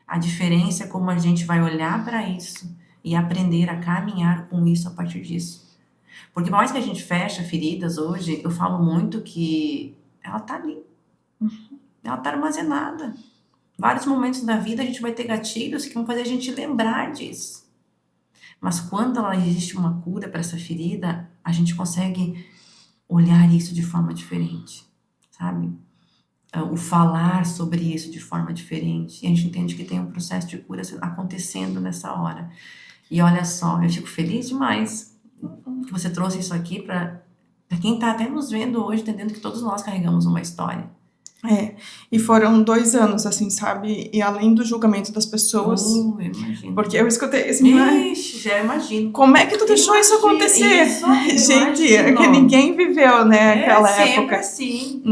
A: A diferença é como a gente vai olhar para isso e aprender a caminhar com isso a partir disso. Porque por mais que a gente fecha feridas hoje, eu falo muito que ela tá ali. Ela tá armazenada. Vários momentos da vida a gente vai ter gatilhos que vão fazer a gente lembrar disso. Mas quando ela existe uma cura para essa ferida, a gente consegue olhar isso de forma diferente, sabe? O falar sobre isso de forma diferente. E a gente entende que tem um processo de cura acontecendo nessa hora. E olha só, eu fico feliz demais que você trouxe isso aqui para quem está até nos vendo hoje, entendendo que todos nós carregamos uma história.
B: E foram 2 anos, assim, sabe? E além do julgamento das pessoas.
A: Eu imagino.
B: Porque eu escutei assim,
A: Ixi, já imagino.
B: Como é que tu deixou isso acontecer?
A: Isso aí,
B: gente, é que ninguém viveu, né, aquela
A: sempre
B: época.
A: Assim.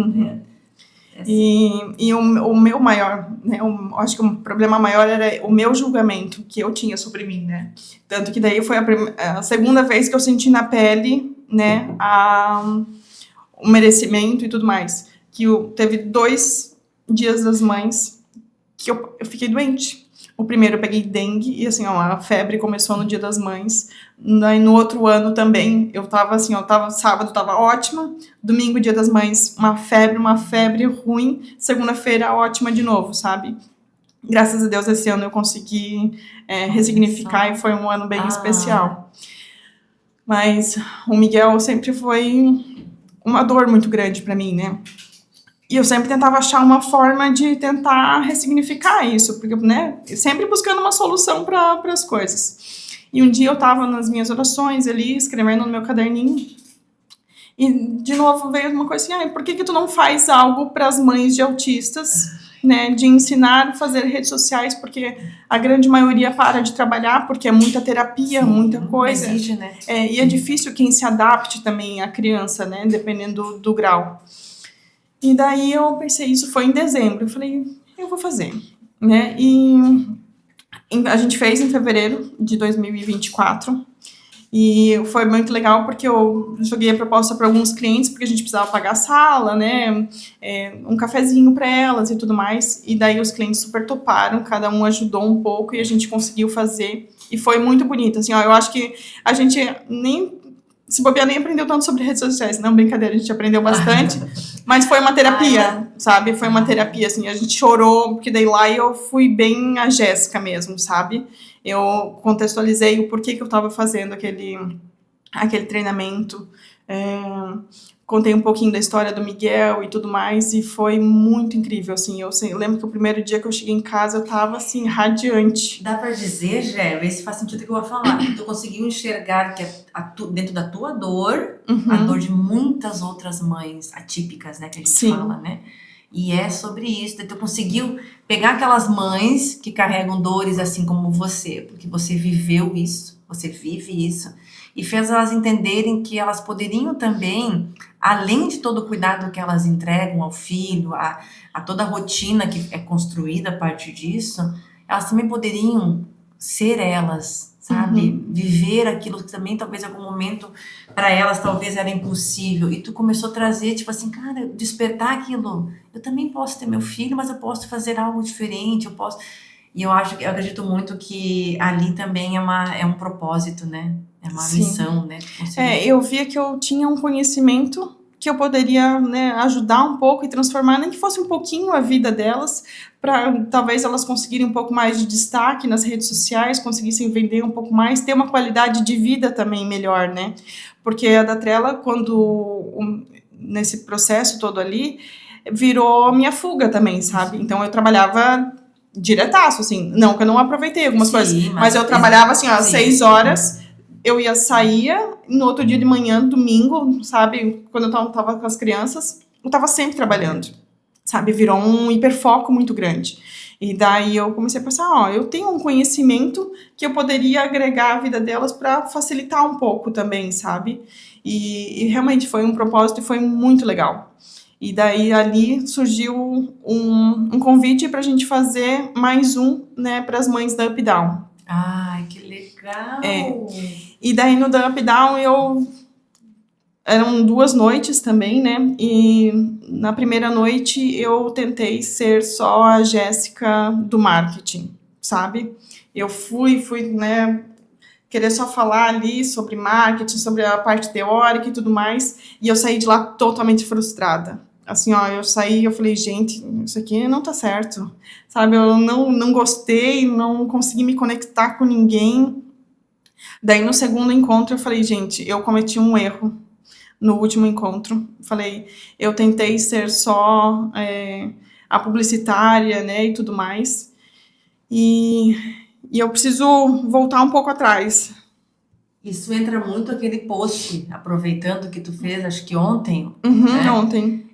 B: E o meu maior, né, acho que o problema maior era o meu julgamento que eu tinha sobre mim, né? Tanto que daí foi a segunda vez que eu senti na pele, né, o merecimento e tudo mais. Que teve 2 dias das mães que eu fiquei doente. O primeiro eu peguei dengue e assim, ó, a febre começou no dia das mães. Daí, no outro ano também, eu tava assim, sábado tava ótima, domingo, dia das mães, uma febre ruim, segunda-feira ótima de novo, sabe? Graças a Deus esse ano eu consegui ressignificar e foi um ano bem especial. Mas o Miguel sempre foi uma dor muito grande pra mim, né? E eu sempre tentava achar uma forma de tentar ressignificar isso, porque, né, sempre buscando uma solução para as coisas. E um dia eu estava nas minhas orações ali, escrevendo no meu caderninho, e de novo veio uma coisa assim, por que tu não faz algo para as mães de autistas, né, de ensinar a fazer redes sociais, porque a grande maioria para de trabalhar, porque é muita terapia, sim, muita coisa.
A: Exige, né?
B: E é difícil quem se adapte também à criança, né, dependendo do grau. E daí eu pensei, isso foi em dezembro, eu falei, eu vou fazer, né, e a gente fez em fevereiro de 2024, e foi muito legal porque eu joguei a proposta para alguns clientes, porque a gente precisava pagar a sala, né, um cafezinho para elas e tudo mais, e daí os clientes super toparam, cada um ajudou um pouco e a gente conseguiu fazer, e foi muito bonito, assim, ó, eu acho que a gente se bobear, nem aprendeu tanto sobre redes sociais. Não, brincadeira, a gente aprendeu bastante. Mas foi uma terapia, sabe? Foi uma terapia, assim, a gente chorou, porque daí lá eu fui bem a Jéssica mesmo, sabe? Eu contextualizei o porquê que eu tava fazendo aquele treinamento. Contei um pouquinho da história do Miguel e tudo mais, e foi muito incrível, assim. Eu lembro que o primeiro dia que eu cheguei em casa, eu tava, assim, radiante.
A: Dá pra dizer, Gé, vê se faz sentido o que eu vou falar, que tu conseguiu enxergar que dentro da tua dor, a dor de muitas outras mães atípicas, né, que a gente fala, né? E é sobre isso, tu conseguiu pegar aquelas mães que carregam dores assim como você, porque você viveu isso, você vive isso, e fez elas entenderem que elas poderiam também, além de todo o cuidado que elas entregam ao filho, a toda a rotina que é construída a partir disso, elas também poderiam ser elas, sabe? Viver aquilo que também talvez em algum momento para elas talvez era impossível. E tu começou a trazer, tipo assim, cara, despertar aquilo. Eu também posso ter meu filho, mas eu posso fazer algo diferente, eu posso... E eu acredito muito que ali também é um propósito, né? É uma missão, né?
B: Eu via que eu tinha um conhecimento que eu poderia, né, ajudar um pouco e transformar, nem que fosse um pouquinho a vida delas, para talvez elas conseguirem um pouco mais de destaque nas redes sociais, conseguissem vender um pouco mais, ter uma qualidade de vida também melhor, né? Porque a Datrella, quando nesse processo todo ali, virou minha fuga também, sabe? Então eu trabalhava diretaço, assim, não que eu não aproveitei algumas coisas, mas eu trabalhava assim, ó, 6 horas, eu saía, no outro dia de manhã, domingo, sabe, quando eu tava com as crianças, eu tava sempre trabalhando, sabe, virou um hiperfoco muito grande. E daí eu comecei a pensar, ó, eu tenho um conhecimento que eu poderia agregar à vida delas para facilitar um pouco também, sabe? E realmente foi um propósito e foi muito legal. E daí ali surgiu um convite para a gente fazer mais um, né, para as mães da Up Down.
A: Ai, que legal!
B: E daí no da Up Down eram 2 noites também, né? E na primeira noite eu tentei ser só a Jéssica do marketing, sabe? Eu fui, né, querer só falar ali sobre marketing, sobre a parte teórica e tudo mais, e eu saí de lá totalmente frustrada. Assim, ó, eu saí e eu falei, gente, isso aqui não tá certo, sabe? Eu não gostei, não consegui me conectar com ninguém. Daí, no segundo encontro, eu falei, gente, eu cometi um erro no último encontro. Falei, eu tentei ser só a publicitária, né, e tudo mais. E eu preciso voltar um pouco atrás.
A: Isso entra muito aquele post, aproveitando que tu fez, acho que ontem.
B: Né? Ontem.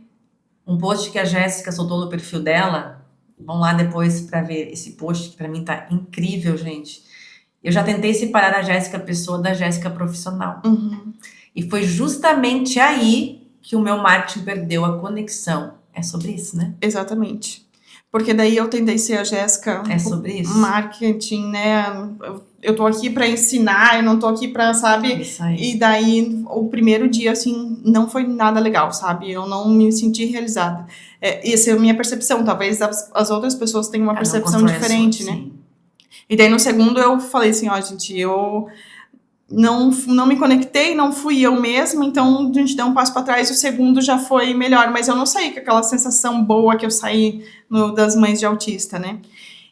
A: Um post que a Jéssica soltou no perfil dela. Vão lá depois para ver esse post, que para mim tá incrível, gente. Eu já tentei separar a Jéssica pessoa da Jéssica profissional. E foi justamente aí que o meu marketing perdeu a conexão. É sobre isso, né?
B: Exatamente. Porque daí eu tentei ser a Jéssica.
A: É sobre isso.
B: Marketing, né? Eu tô aqui para ensinar, eu não tô aqui para, sabe?
A: Isso aí.
B: E daí, o primeiro dia, assim, não foi nada legal, sabe? Eu não me senti realizada. Essa é a minha percepção. Talvez as outras pessoas tenham uma percepção diferente, né? Sim. E daí, no segundo, eu falei assim, ó, gente, eu não me conectei, não fui eu mesma, então a gente deu um passo para trás, o segundo já foi melhor, mas eu não saí com aquela sensação boa que eu saí das mães de autista, né?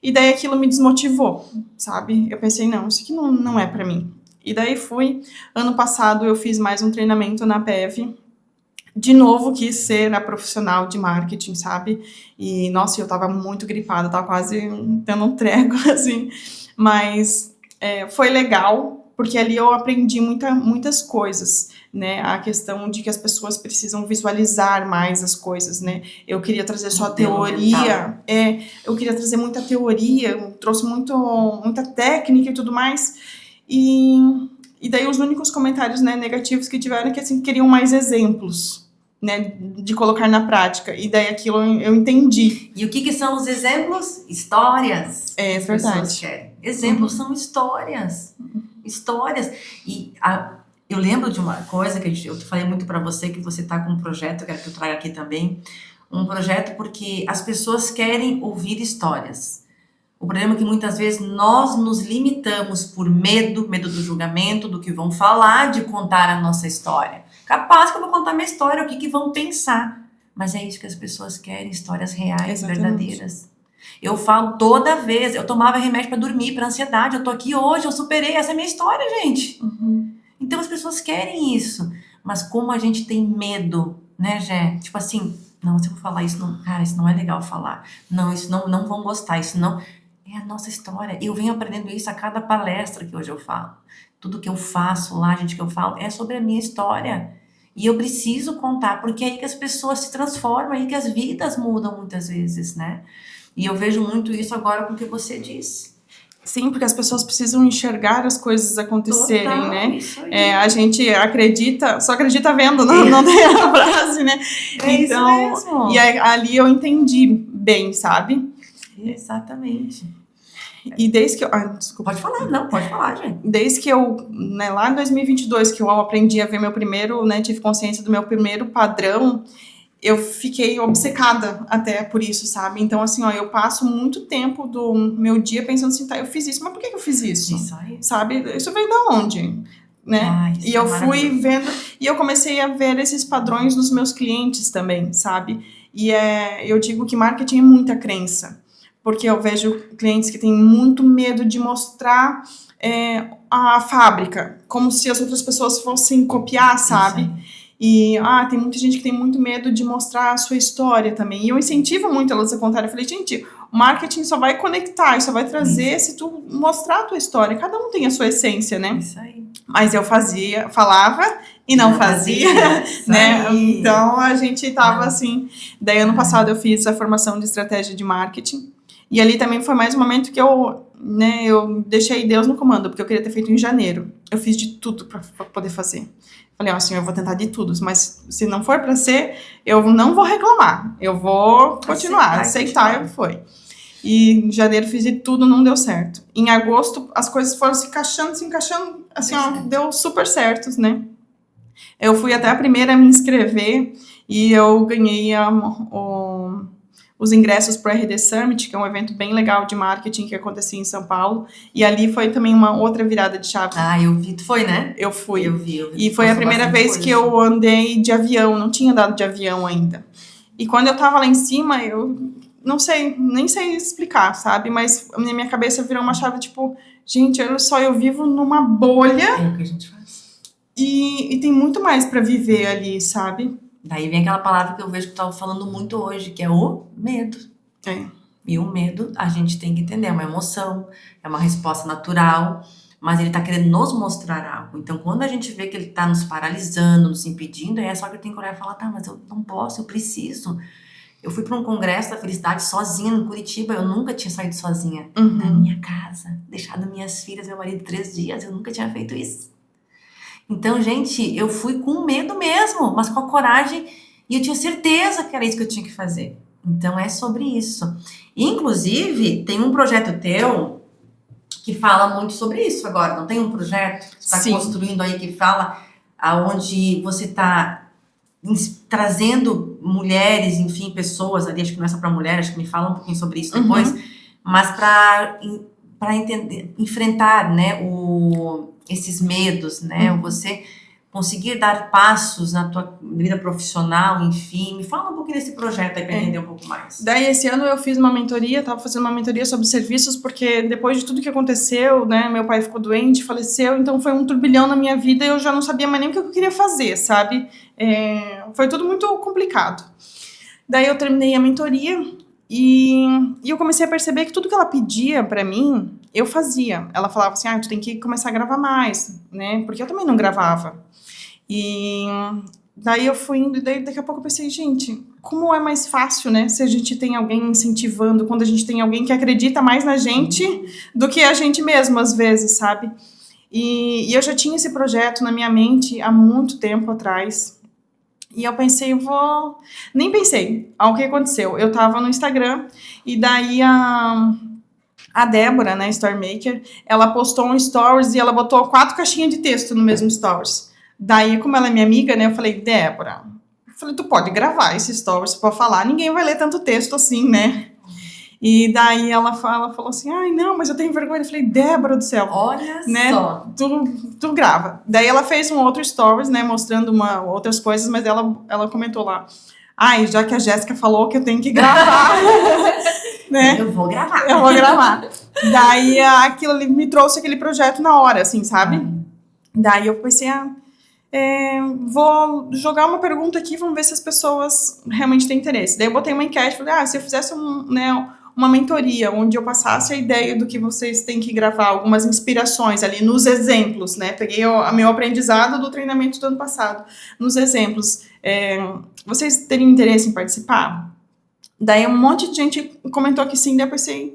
B: E daí aquilo me desmotivou, sabe? Eu pensei, não, isso aqui não é para mim. E daí fui. Ano passado eu fiz mais um treinamento na PEV. De novo quis ser a profissional de marketing, sabe? E, nossa, eu tava muito gripada, tava quase tendo um treco, assim. Mas foi legal, porque ali eu aprendi muitas coisas, né? A questão de que as pessoas precisam visualizar mais as coisas, né? Eu queria trazer só a teoria, eu queria trazer muita teoria, eu trouxe muita técnica e tudo mais, e daí os únicos comentários, né, negativos que tiveram é que, assim, queriam mais exemplos, né, de colocar na prática, e daí aquilo eu entendi.
A: E o que são os exemplos? Histórias.
B: É verdade.
A: Exemplos são histórias. Histórias. E eu lembro de uma coisa que eu falei muito para você, que você tá com um projeto, eu quero que eu traga aqui também, um projeto porque as pessoas querem ouvir histórias. O problema é que muitas vezes nós nos limitamos por medo do julgamento, do que vão falar, de contar a nossa história. Capaz que eu vou contar minha história, o que vão pensar. Mas é isso que as pessoas querem, histórias reais, verdadeiras. Eu falo toda vez, eu tomava remédio para dormir, para ansiedade, eu tô aqui hoje, eu superei, essa é a minha história, gente. Então as pessoas querem isso, mas como a gente tem medo, né, Gé? Tipo assim, não, se eu vou falar isso, não, cara, isso não é legal falar. Não, isso não vão gostar, isso não... É a nossa história. Eu venho aprendendo isso a cada palestra que hoje eu falo. Tudo que eu faço lá, gente, que eu falo, é sobre a minha história. E eu preciso contar, porque é aí que as pessoas se transformam, é aí que as vidas mudam muitas vezes, né? E eu vejo muito isso agora com o que você disse.
B: Sim, porque as pessoas precisam enxergar as coisas acontecerem, total, né?
A: Isso aí.
B: A gente só acredita vendo, não tem a frase, né?
A: Então, isso mesmo.
B: E ali eu entendi bem, sabe?
A: Exatamente.
B: E desde que eu... desculpa.
A: Pode falar, gente.
B: Desde que eu, né, lá em 2022, que eu aprendi a ver meu primeiro, né, tive consciência do meu primeiro padrão, eu fiquei obcecada até por isso, sabe? Então, assim, ó, eu passo muito tempo do meu dia pensando assim, tá, eu fiz isso, mas por que eu fiz isso?
A: Isso aí.
B: Sabe? Isso veio da onde? Né? E eu fui vendo, e eu comecei a ver esses padrões nos meus clientes também, sabe? E eu digo que marketing é muita crença. Porque eu vejo clientes que têm muito medo de mostrar a fábrica, como se as outras pessoas fossem copiar, sabe? E, tem muita gente que tem muito medo de mostrar a sua história também. E eu incentivo muito elas a contarem. Eu falei, gente, o marketing só vai conectar, só vai trazer se tu mostrar a tua história. Cada um tem a sua essência, né?
A: Isso aí.
B: Mas eu falava e não fazia, né?
A: Aí.
B: Então, a gente tava assim. Daí, ano passado, eu fiz a formação de estratégia de marketing. E ali também foi mais um momento que eu deixei Deus no comando, porque eu queria ter feito em janeiro. Eu fiz de tudo para poder fazer. Falei, assim, eu vou tentar de tudo, mas se não for para ser, eu não vou reclamar. Eu vou continuar, aceitar e foi. E em janeiro fiz de tudo, não deu certo. Em agosto, as coisas foram se encaixando, assim, deu super certo, né? Eu fui até a primeira a me inscrever e eu ganhei os ingressos para o RD Summit, que é um evento bem legal de marketing que acontecia em São Paulo. E ali foi também uma outra virada de chave.
A: Eu vi. Tu foi, né?
B: Eu fui.
A: Eu vi.
B: E foi a primeira vez que eu andei de avião. Não tinha andado de avião ainda. E quando eu tava lá em cima, eu não sei, nem sei explicar, sabe? Mas na minha cabeça virou uma chave, tipo, gente, olha só, eu vivo numa bolha.
A: É o que a gente faz.
B: E tem muito mais para viver ali, sabe?
A: Daí vem aquela palavra que eu vejo que tu estava falando muito hoje, que é o medo. E o medo, a gente tem que entender, é uma emoção, é uma resposta natural, mas ele tá querendo nos mostrar algo. Então, quando a gente vê que ele tá nos paralisando, nos impedindo, é só que eu tenho que olhar e falar, mas eu não posso, eu preciso. Eu fui para um congresso da felicidade sozinha em Curitiba, eu nunca tinha saído sozinha da minha casa, deixado minhas filhas, meu marido 3 dias, eu nunca tinha feito isso. Então, gente, eu fui com medo mesmo, mas com a coragem, e eu tinha certeza que era isso que eu tinha que fazer. Então, é sobre isso. Inclusive, tem um projeto teu que fala muito sobre isso agora, não tem um projeto que você está construindo aí que fala aonde você está trazendo mulheres, enfim, pessoas ali, acho que não é só para mulheres, acho que me fala um pouquinho sobre isso depois, mas para entender, enfrentar, né, esses medos, né, você conseguir dar passos na tua vida profissional, enfim. Me fala um pouquinho desse projeto aí para entender um pouco mais.
B: Daí, esse ano eu fiz uma mentoria, estava fazendo uma mentoria sobre serviços, porque depois de tudo que aconteceu, né, meu pai ficou doente, faleceu, então foi um turbilhão na minha vida e eu já não sabia mais nem o que eu queria fazer, sabe? Foi tudo muito complicado. Daí eu terminei a mentoria e eu comecei a perceber que tudo que ela pedia para mim, eu fazia. Ela falava assim, tu tem que começar a gravar mais, né? Porque eu também não gravava. E daí eu fui indo, e daí daqui a pouco eu pensei, gente, como é mais fácil, né? Se a gente tem alguém incentivando, quando a gente tem alguém que acredita mais na gente do que a gente mesmo, às vezes, sabe? E eu já tinha esse projeto na minha mente há muito tempo atrás. E eu pensei, nem pensei. O que aconteceu? Eu tava no Instagram e daí a Débora, né, Storymaker, ela postou um stories e ela botou 4 caixinhas de texto no mesmo stories. Daí, como ela é minha amiga, né, eu falei, Débora, tu pode gravar esse stories pra falar, ninguém vai ler tanto texto assim, né? E daí ela falou assim, não, mas eu tenho vergonha. Eu falei, Débora do céu.
A: Olha,
B: né,
A: só.
B: Tu grava. Daí ela fez um outro stories, né, mostrando outras coisas, mas ela comentou lá, já que a Jéssica falou que eu tenho que gravar, né?
A: Eu vou gravar.
B: Eu vou gravar. Daí aquilo ali me trouxe aquele projeto na hora, assim, sabe? Daí eu pensei, vou jogar uma pergunta aqui, vamos ver se as pessoas realmente têm interesse. Daí eu botei uma enquete, falei, se eu fizesse uma mentoria, onde eu passasse a ideia do que vocês têm que gravar, algumas inspirações ali nos exemplos, né? Peguei o meu aprendizado do treinamento do ano passado, nos exemplos. Vocês teriam interesse em participar? Daí um monte de gente comentou que sim, daí eu pensei,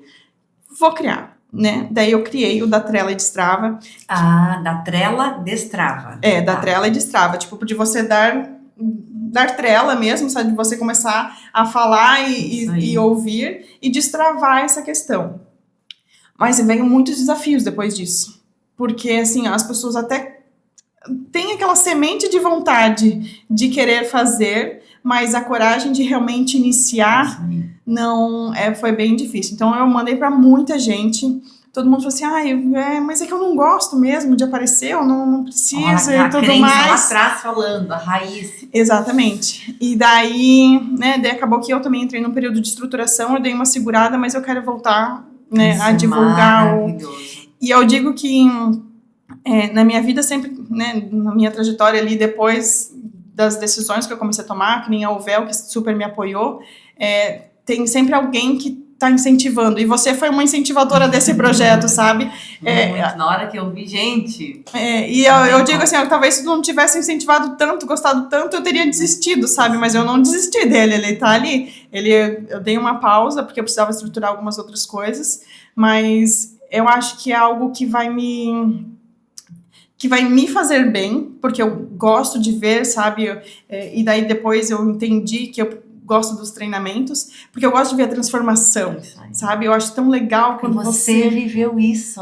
B: vou criar. Né? Daí eu criei o da Trela e Destrava.
A: Da Trela Destrava.
B: Da Trela e Destrava. Tipo, de você dar trela mesmo, sabe? De você começar a falar e ouvir e destravar essa questão. Mas veio muitos desafios depois disso. Porque, assim, as pessoas até têm aquela semente de vontade de querer fazer, mas a coragem de realmente iniciar não foi bem difícil. Então eu mandei para muita gente, todo mundo falou assim, mas é que eu não gosto mesmo de aparecer, eu não preciso e tudo mais.
A: Lá atrás falando, a raiz.
B: Exatamente. E daí, né, acabou que eu também entrei num período de estruturação, eu dei uma segurada, mas eu quero voltar, né, a divulgar E eu digo que na minha vida sempre, né, na minha trajetória ali, depois das decisões que eu comecei a tomar, que nem a Uvel, que super me apoiou, tem sempre alguém que está incentivando, e você foi uma incentivadora desse projeto, sabe?
A: Na hora que eu vi, gente...
B: E eu digo assim, talvez se não tivesse incentivado tanto, gostado tanto, eu teria desistido, sabe? Mas eu não desisti dele, ele tá ali. Eu dei uma pausa, porque eu precisava estruturar algumas outras coisas, mas eu acho que é algo que vai me fazer bem, porque eu gosto de ver, sabe? E daí depois eu entendi que eu gosto dos treinamentos, porque eu gosto de ver a transformação, sabe? Eu acho tão legal quando
A: você viveu isso.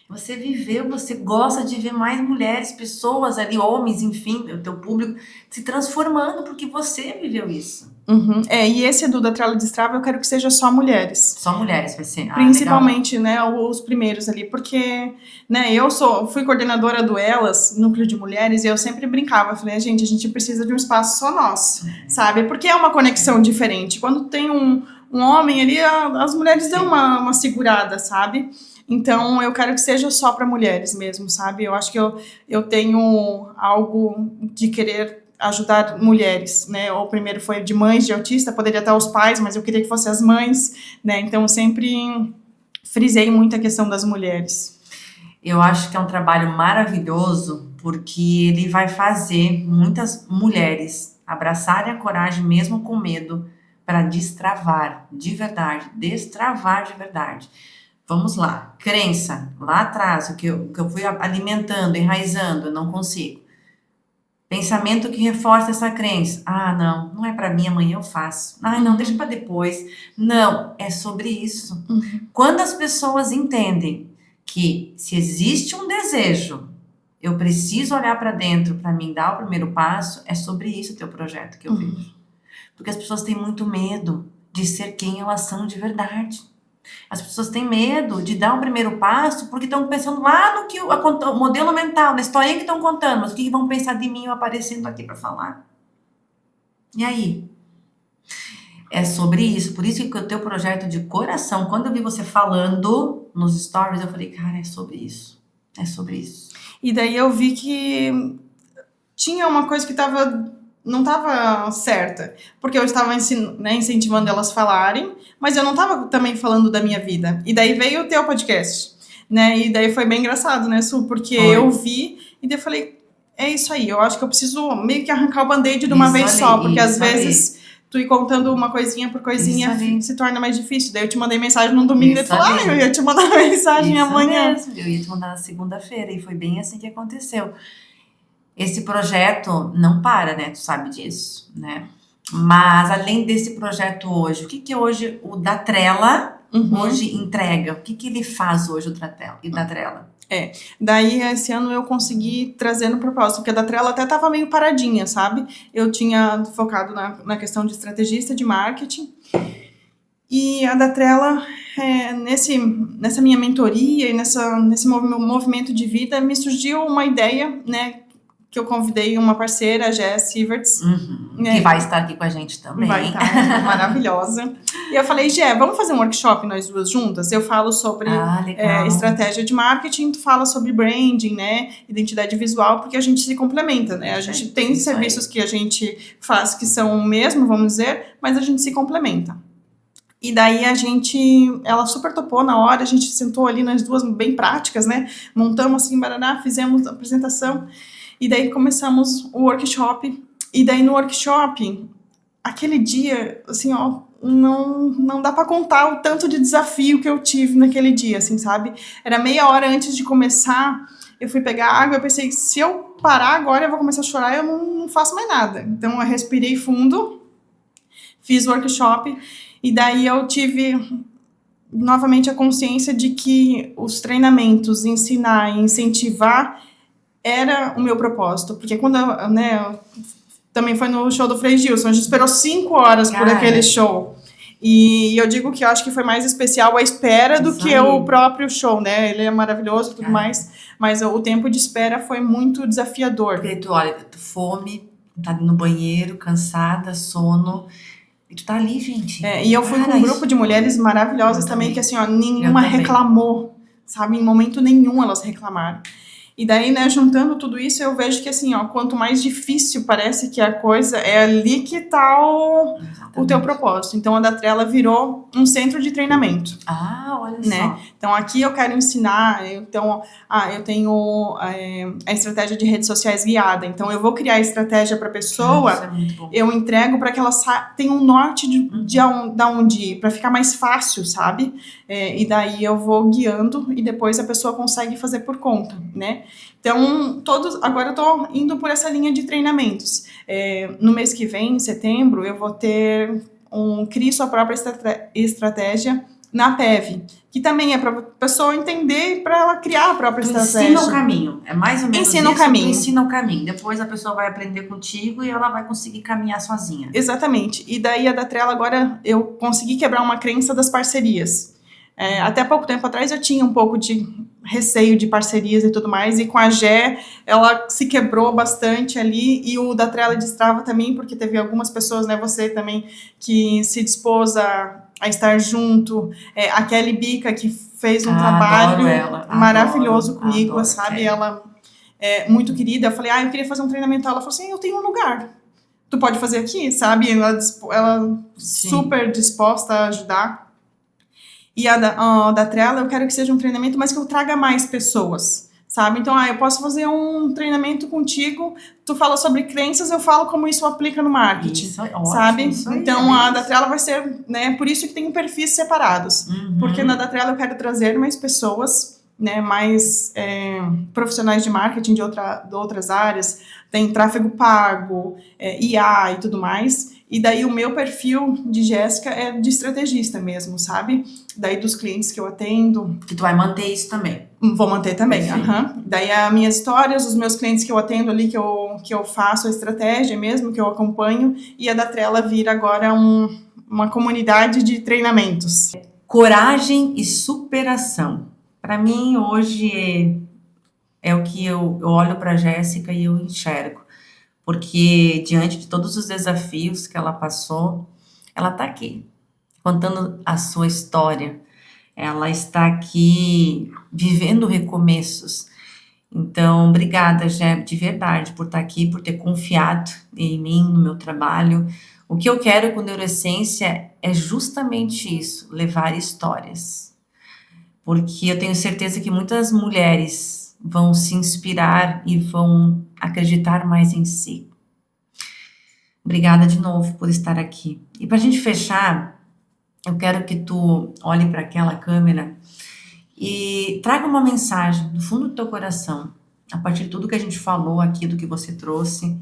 A: Você viveu, você gosta de ver mais mulheres, pessoas ali, homens, enfim, o teu público, se transformando, porque você viveu isso.
B: E esse Edu da Trela Destrava, eu quero que seja só mulheres.
A: Só mulheres, vai ser.
B: Principalmente, né, os primeiros ali, porque, né, fui coordenadora do Elas, Núcleo de Mulheres, e eu sempre brincava, falei, gente, a gente precisa de um espaço só nosso, sabe? Porque é uma conexão diferente. Quando tem um homem ali, as mulheres dão uma segurada, sabe? Então, eu quero que seja só para mulheres mesmo, sabe? Eu acho que eu tenho algo de querer ajudar mulheres, né? O primeiro foi de mães de autista, poderia até os pais, mas eu queria que fossem as mães, né? Então, eu sempre frisei muito a questão das mulheres.
A: Eu acho que é um trabalho maravilhoso, porque ele vai fazer muitas mulheres abraçarem a coragem, mesmo com medo, para destravar de verdade, destravar de verdade. Vamos lá, crença, lá atrás, o que eu fui alimentando, enraizando, eu não consigo. Pensamento que reforça essa crença. Não é para mim, amanhã eu faço. Não, deixa para depois. Não, é sobre isso. Quando as pessoas entendem que se existe um desejo, eu preciso olhar para dentro para mim dar o primeiro passo, é sobre isso o teu projeto que eu vejo. Porque as pessoas têm muito medo de ser quem elas são de verdade. As pessoas têm medo de dar um primeiro passo porque estão pensando lá no que o modelo mental, na historinha que estão contando, mas o que vão pensar de mim eu aparecendo aqui para falar? E aí? É sobre isso, por isso que o teu projeto de coração, quando eu vi você falando nos stories, eu falei, cara, é sobre isso. É sobre isso.
B: E daí eu vi que tinha uma coisa que não estava certa, porque eu estava incentivando elas a falarem, mas eu não estava também falando da minha vida. E daí veio o teu podcast, né? E daí foi bem engraçado, né, Su? Porque eu vi e daí eu falei, é isso aí, eu acho que eu preciso meio que arrancar o band-aid de uma vez só, porque às vezes tu ir contando uma coisinha por coisinha se torna mais difícil. Daí eu te mandei mensagem no domingo e tu falou, eu ia te mandar mensagem amanhã.
A: Mesmo. Eu ia te mandar na segunda-feira e foi bem assim que aconteceu. Esse projeto não para, né? Tu sabe disso, né? Mas, além desse projeto hoje, o que hoje o da Trela hoje entrega? O que ele faz hoje, o da Trela?
B: Daí, esse ano eu consegui trazer no propósito, porque a da Trela até estava meio paradinha, sabe? Eu tinha focado na questão de estrategista de marketing, e a da Trela, nessa minha mentoria e nesse movimento de vida, me surgiu uma ideia, né? Que eu convidei uma parceira, a Jess Sieverts.
A: Que vai estar aqui com a gente também.
B: Vai estar, maravilhosa. E eu falei, Jé, vamos fazer um workshop nós duas juntas? Eu falo sobre estratégia de marketing, tu fala sobre branding, né? Identidade visual, porque a gente se complementa, né? A gente tem serviços que a gente faz que são o mesmo, vamos dizer, mas a gente se complementa. E daí ela super topou na hora, a gente sentou ali nós duas bem práticas, né? Montamos assim, baraná, fizemos a apresentação. E daí começamos o workshop. E daí no workshop, aquele dia, assim, ó, não dá pra contar o tanto de desafio que eu tive naquele dia, assim, sabe? Era meia hora antes de começar, eu fui pegar água, eu pensei, se eu parar agora, eu vou começar a chorar, eu não faço mais nada. Então, eu respirei fundo, fiz o workshop, e daí eu tive novamente a consciência de que os treinamentos, ensinar e incentivar era o meu propósito, porque quando também foi no show do Frei Gilson, a gente esperou 5 horas por aquele show, e eu digo que eu acho que foi mais especial a espera do que o próprio show, né, ele é maravilhoso e tudo mais, mas o tempo de espera foi muito desafiador.
A: Porque tu olha, fome, tá no banheiro, cansada, sono, e tu tá ali, gente.
B: E eu fui com um grupo de mulheres maravilhosas também, que assim, ó, nenhuma reclamou, sabe, em momento nenhum elas reclamaram. E daí, né, juntando tudo isso, eu vejo que, assim, ó, quanto mais difícil parece que a coisa, é ali que tá o teu propósito. Então, a Datrella virou um centro de treinamento.
A: Ah, olha
B: né?
A: só.
B: Então, aqui eu quero ensinar, então, eu tenho a estratégia de redes sociais guiada. Então, eu vou criar a estratégia para a pessoa,
A: Isso é muito bom.
B: eu entrego para que ela tenha um norte de onde ir, para ficar mais fácil, sabe? E daí eu vou guiando e depois a pessoa consegue fazer por conta, né? Então, agora eu tô indo por essa linha de treinamentos. No mês que vem, em setembro, eu vou ter crie sua própria estratégia na PEV, que também é para a pessoa entender e para ela criar a própria estratégia.
A: Ensina o caminho, é mais ou menos
B: ensina o caminho.
A: Ensina o caminho, depois a pessoa vai aprender contigo e ela vai conseguir caminhar sozinha.
B: Exatamente, e daí a Datrella agora eu consegui quebrar uma crença das parcerias. Até pouco tempo atrás eu tinha um pouco de receio de parcerias e tudo mais, e com a Gé ela se quebrou bastante ali, e o Datrella destrava também, porque teve algumas pessoas, né, você também, que se dispôs a estar junto, a Kelly Bica, que fez um trabalho maravilhoso comigo, sabe, Kelly. Ela é muito querida, eu falei, eu queria fazer um treinamento, ela falou assim, eu tenho um lugar, tu pode fazer aqui, sabe, ela super disposta a ajudar. E a Datrella, eu quero que seja um treinamento, mas que eu traga mais pessoas, sabe? Então, eu posso fazer um treinamento contigo, tu fala sobre crenças, eu falo como isso aplica no marketing, isso é ótimo, sabe? Isso aí, então, a Datrella vai ser, né, por isso que tem perfis separados, porque na Datrella eu quero trazer mais pessoas, né, mais profissionais de marketing de outras áreas, tem tráfego pago, IA e tudo mais. E daí o meu perfil de Jéssica é de estrategista mesmo, sabe? Daí dos clientes que eu atendo.
A: Que tu vai manter isso também?
B: Vou manter também, Daí as minhas histórias, os meus clientes que eu atendo ali, que eu faço a estratégia mesmo, que eu acompanho. E a Datrella vira agora uma comunidade de treinamentos.
A: Coragem e superação. Para mim, hoje, é o que eu olho para a Jéssica e eu enxergo. Porque diante de todos os desafios que ela passou, ela está aqui, contando a sua história. Ela está aqui vivendo recomeços. Então, obrigada, Gé, de verdade, por estar aqui, por ter confiado em mim, no meu trabalho. O que eu quero com Neuroessência é justamente isso, levar histórias. Porque eu tenho certeza que muitas mulheres vão se inspirar e vão acreditar mais em si. Obrigada de novo por estar aqui. E para a gente fechar, eu quero que tu olhe para aquela câmera e traga uma mensagem do fundo do teu coração, a partir de tudo que a gente falou aqui, do que você trouxe,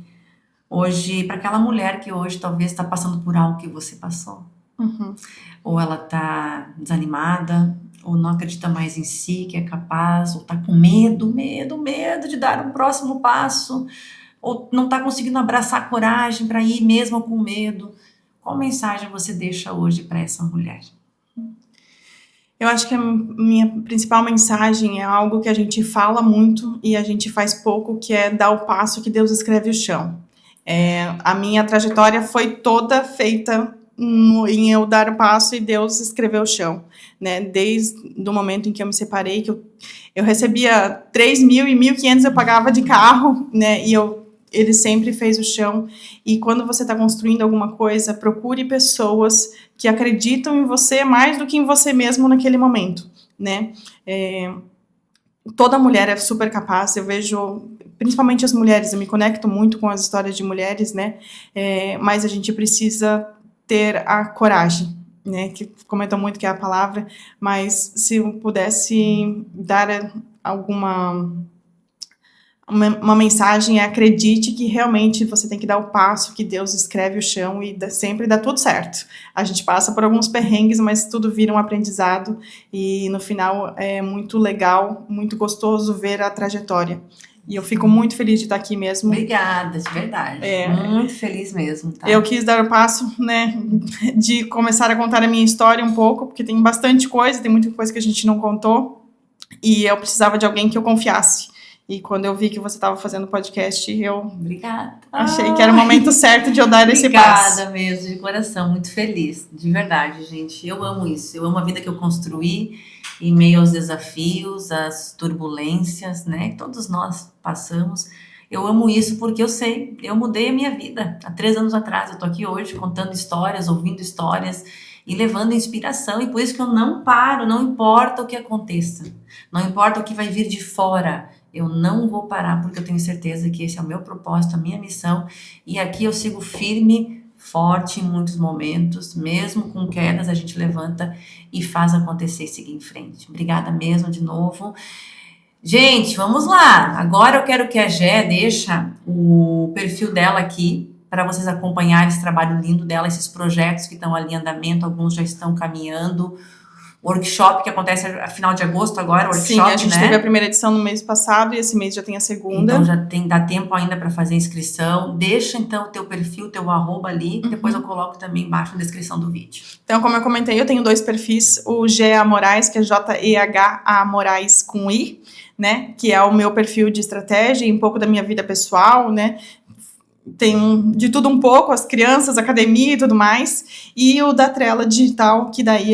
A: hoje, para aquela mulher que hoje talvez está passando por algo que você passou. Ou ela está desanimada, ou não acredita mais em si, que é capaz, ou está com medo de dar um próximo passo, ou não está conseguindo abraçar a coragem para ir mesmo com medo. Qual mensagem você deixa hoje para essa mulher?
B: Eu acho que a minha principal mensagem é algo que a gente fala muito e a gente faz pouco, que é dar o passo que Deus escreve o chão. A minha trajetória foi toda feita em eu dar o passo e Deus escreveu o chão, né? Desde o momento em que eu me separei, que eu recebia 3.000 e 1.500 eu pagava de carro, né? E ele sempre fez o chão. E quando você está construindo alguma coisa, procure pessoas que acreditam em você mais do que em você mesmo naquele momento, né? Toda mulher é super capaz, eu vejo, principalmente as mulheres, eu me conecto muito com as histórias de mulheres, né? Mas a gente precisa ter a coragem, né? Que comentam muito que é a palavra, mas se eu pudesse dar uma mensagem, acredite que realmente você tem que dar o passo que Deus escreve o chão e sempre dá tudo certo. A gente passa por alguns perrengues, mas tudo vira um aprendizado e no final é muito legal, muito gostoso ver a trajetória. E eu fico muito feliz de estar aqui mesmo.
A: Obrigada, de verdade. Muito feliz mesmo, tá?
B: Eu quis dar o passo, né, de começar a contar a minha história um pouco, porque tem bastante coisa, tem muita coisa que a gente não contou, e eu precisava de alguém que eu confiasse. E quando eu vi que você estava fazendo podcast, eu achei que era o momento certo de eu dar esse passo.
A: Obrigada mesmo, de coração, muito feliz, de verdade, gente. Eu amo isso, eu amo a vida que eu construí em meio aos desafios, às turbulências, né, que todos nós passamos. Eu amo isso porque eu sei, eu mudei a minha vida. Há 3 anos atrás, eu tô aqui hoje contando histórias, ouvindo histórias e levando inspiração. E por isso que eu não paro, não importa o que aconteça. Não importa o que vai vir de fora. Eu não vou parar porque eu tenho certeza que esse é o meu propósito, a minha missão. E aqui eu sigo firme, forte em muitos momentos. Mesmo com quedas, a gente levanta e faz acontecer e seguir em frente. Obrigada mesmo de novo. Gente, vamos lá. Agora eu quero que a Gé deixa o perfil dela aqui para vocês acompanharem esse trabalho lindo dela, esses projetos que estão ali em andamento, alguns já estão caminhando. Workshop que acontece a final de agosto agora, workshop,
B: Sim, a gente
A: né?
B: teve a primeira edição no mês passado e esse mês já tem a segunda.
A: Então dá tempo ainda para fazer a inscrição. Deixa então o teu perfil, teu arroba ali, que depois eu coloco também embaixo na descrição do vídeo.
B: Então, como eu comentei, eu tenho 2 perfis, o Gea Moraes, que é Jeha Moraes com I, né, que é o meu perfil de estratégia e um pouco da minha vida pessoal, né, tem de tudo um pouco, as crianças, academia e tudo mais, e o da Trela Digital, que daí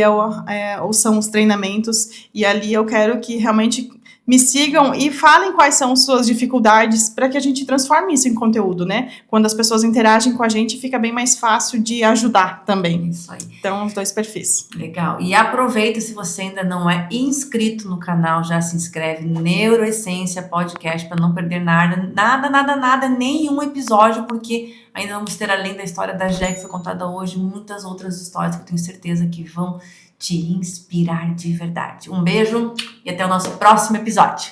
B: são os treinamentos, e ali eu quero que realmente me sigam e falem quais são suas dificuldades para que a gente transforme isso em conteúdo, né? Quando as pessoas interagem com a gente, fica bem mais fácil de ajudar também.
A: Isso aí.
B: Então, os 2 perfis.
A: Legal. E aproveita, se você ainda não é inscrito no canal, já se inscreve, Neuroessência Podcast, para não perder nada, nenhum episódio, porque ainda vamos ter, além da história da Gé, que foi contada hoje, muitas outras histórias que eu tenho certeza que vão te inspirar de verdade. Um beijo e até o nosso próximo episódio.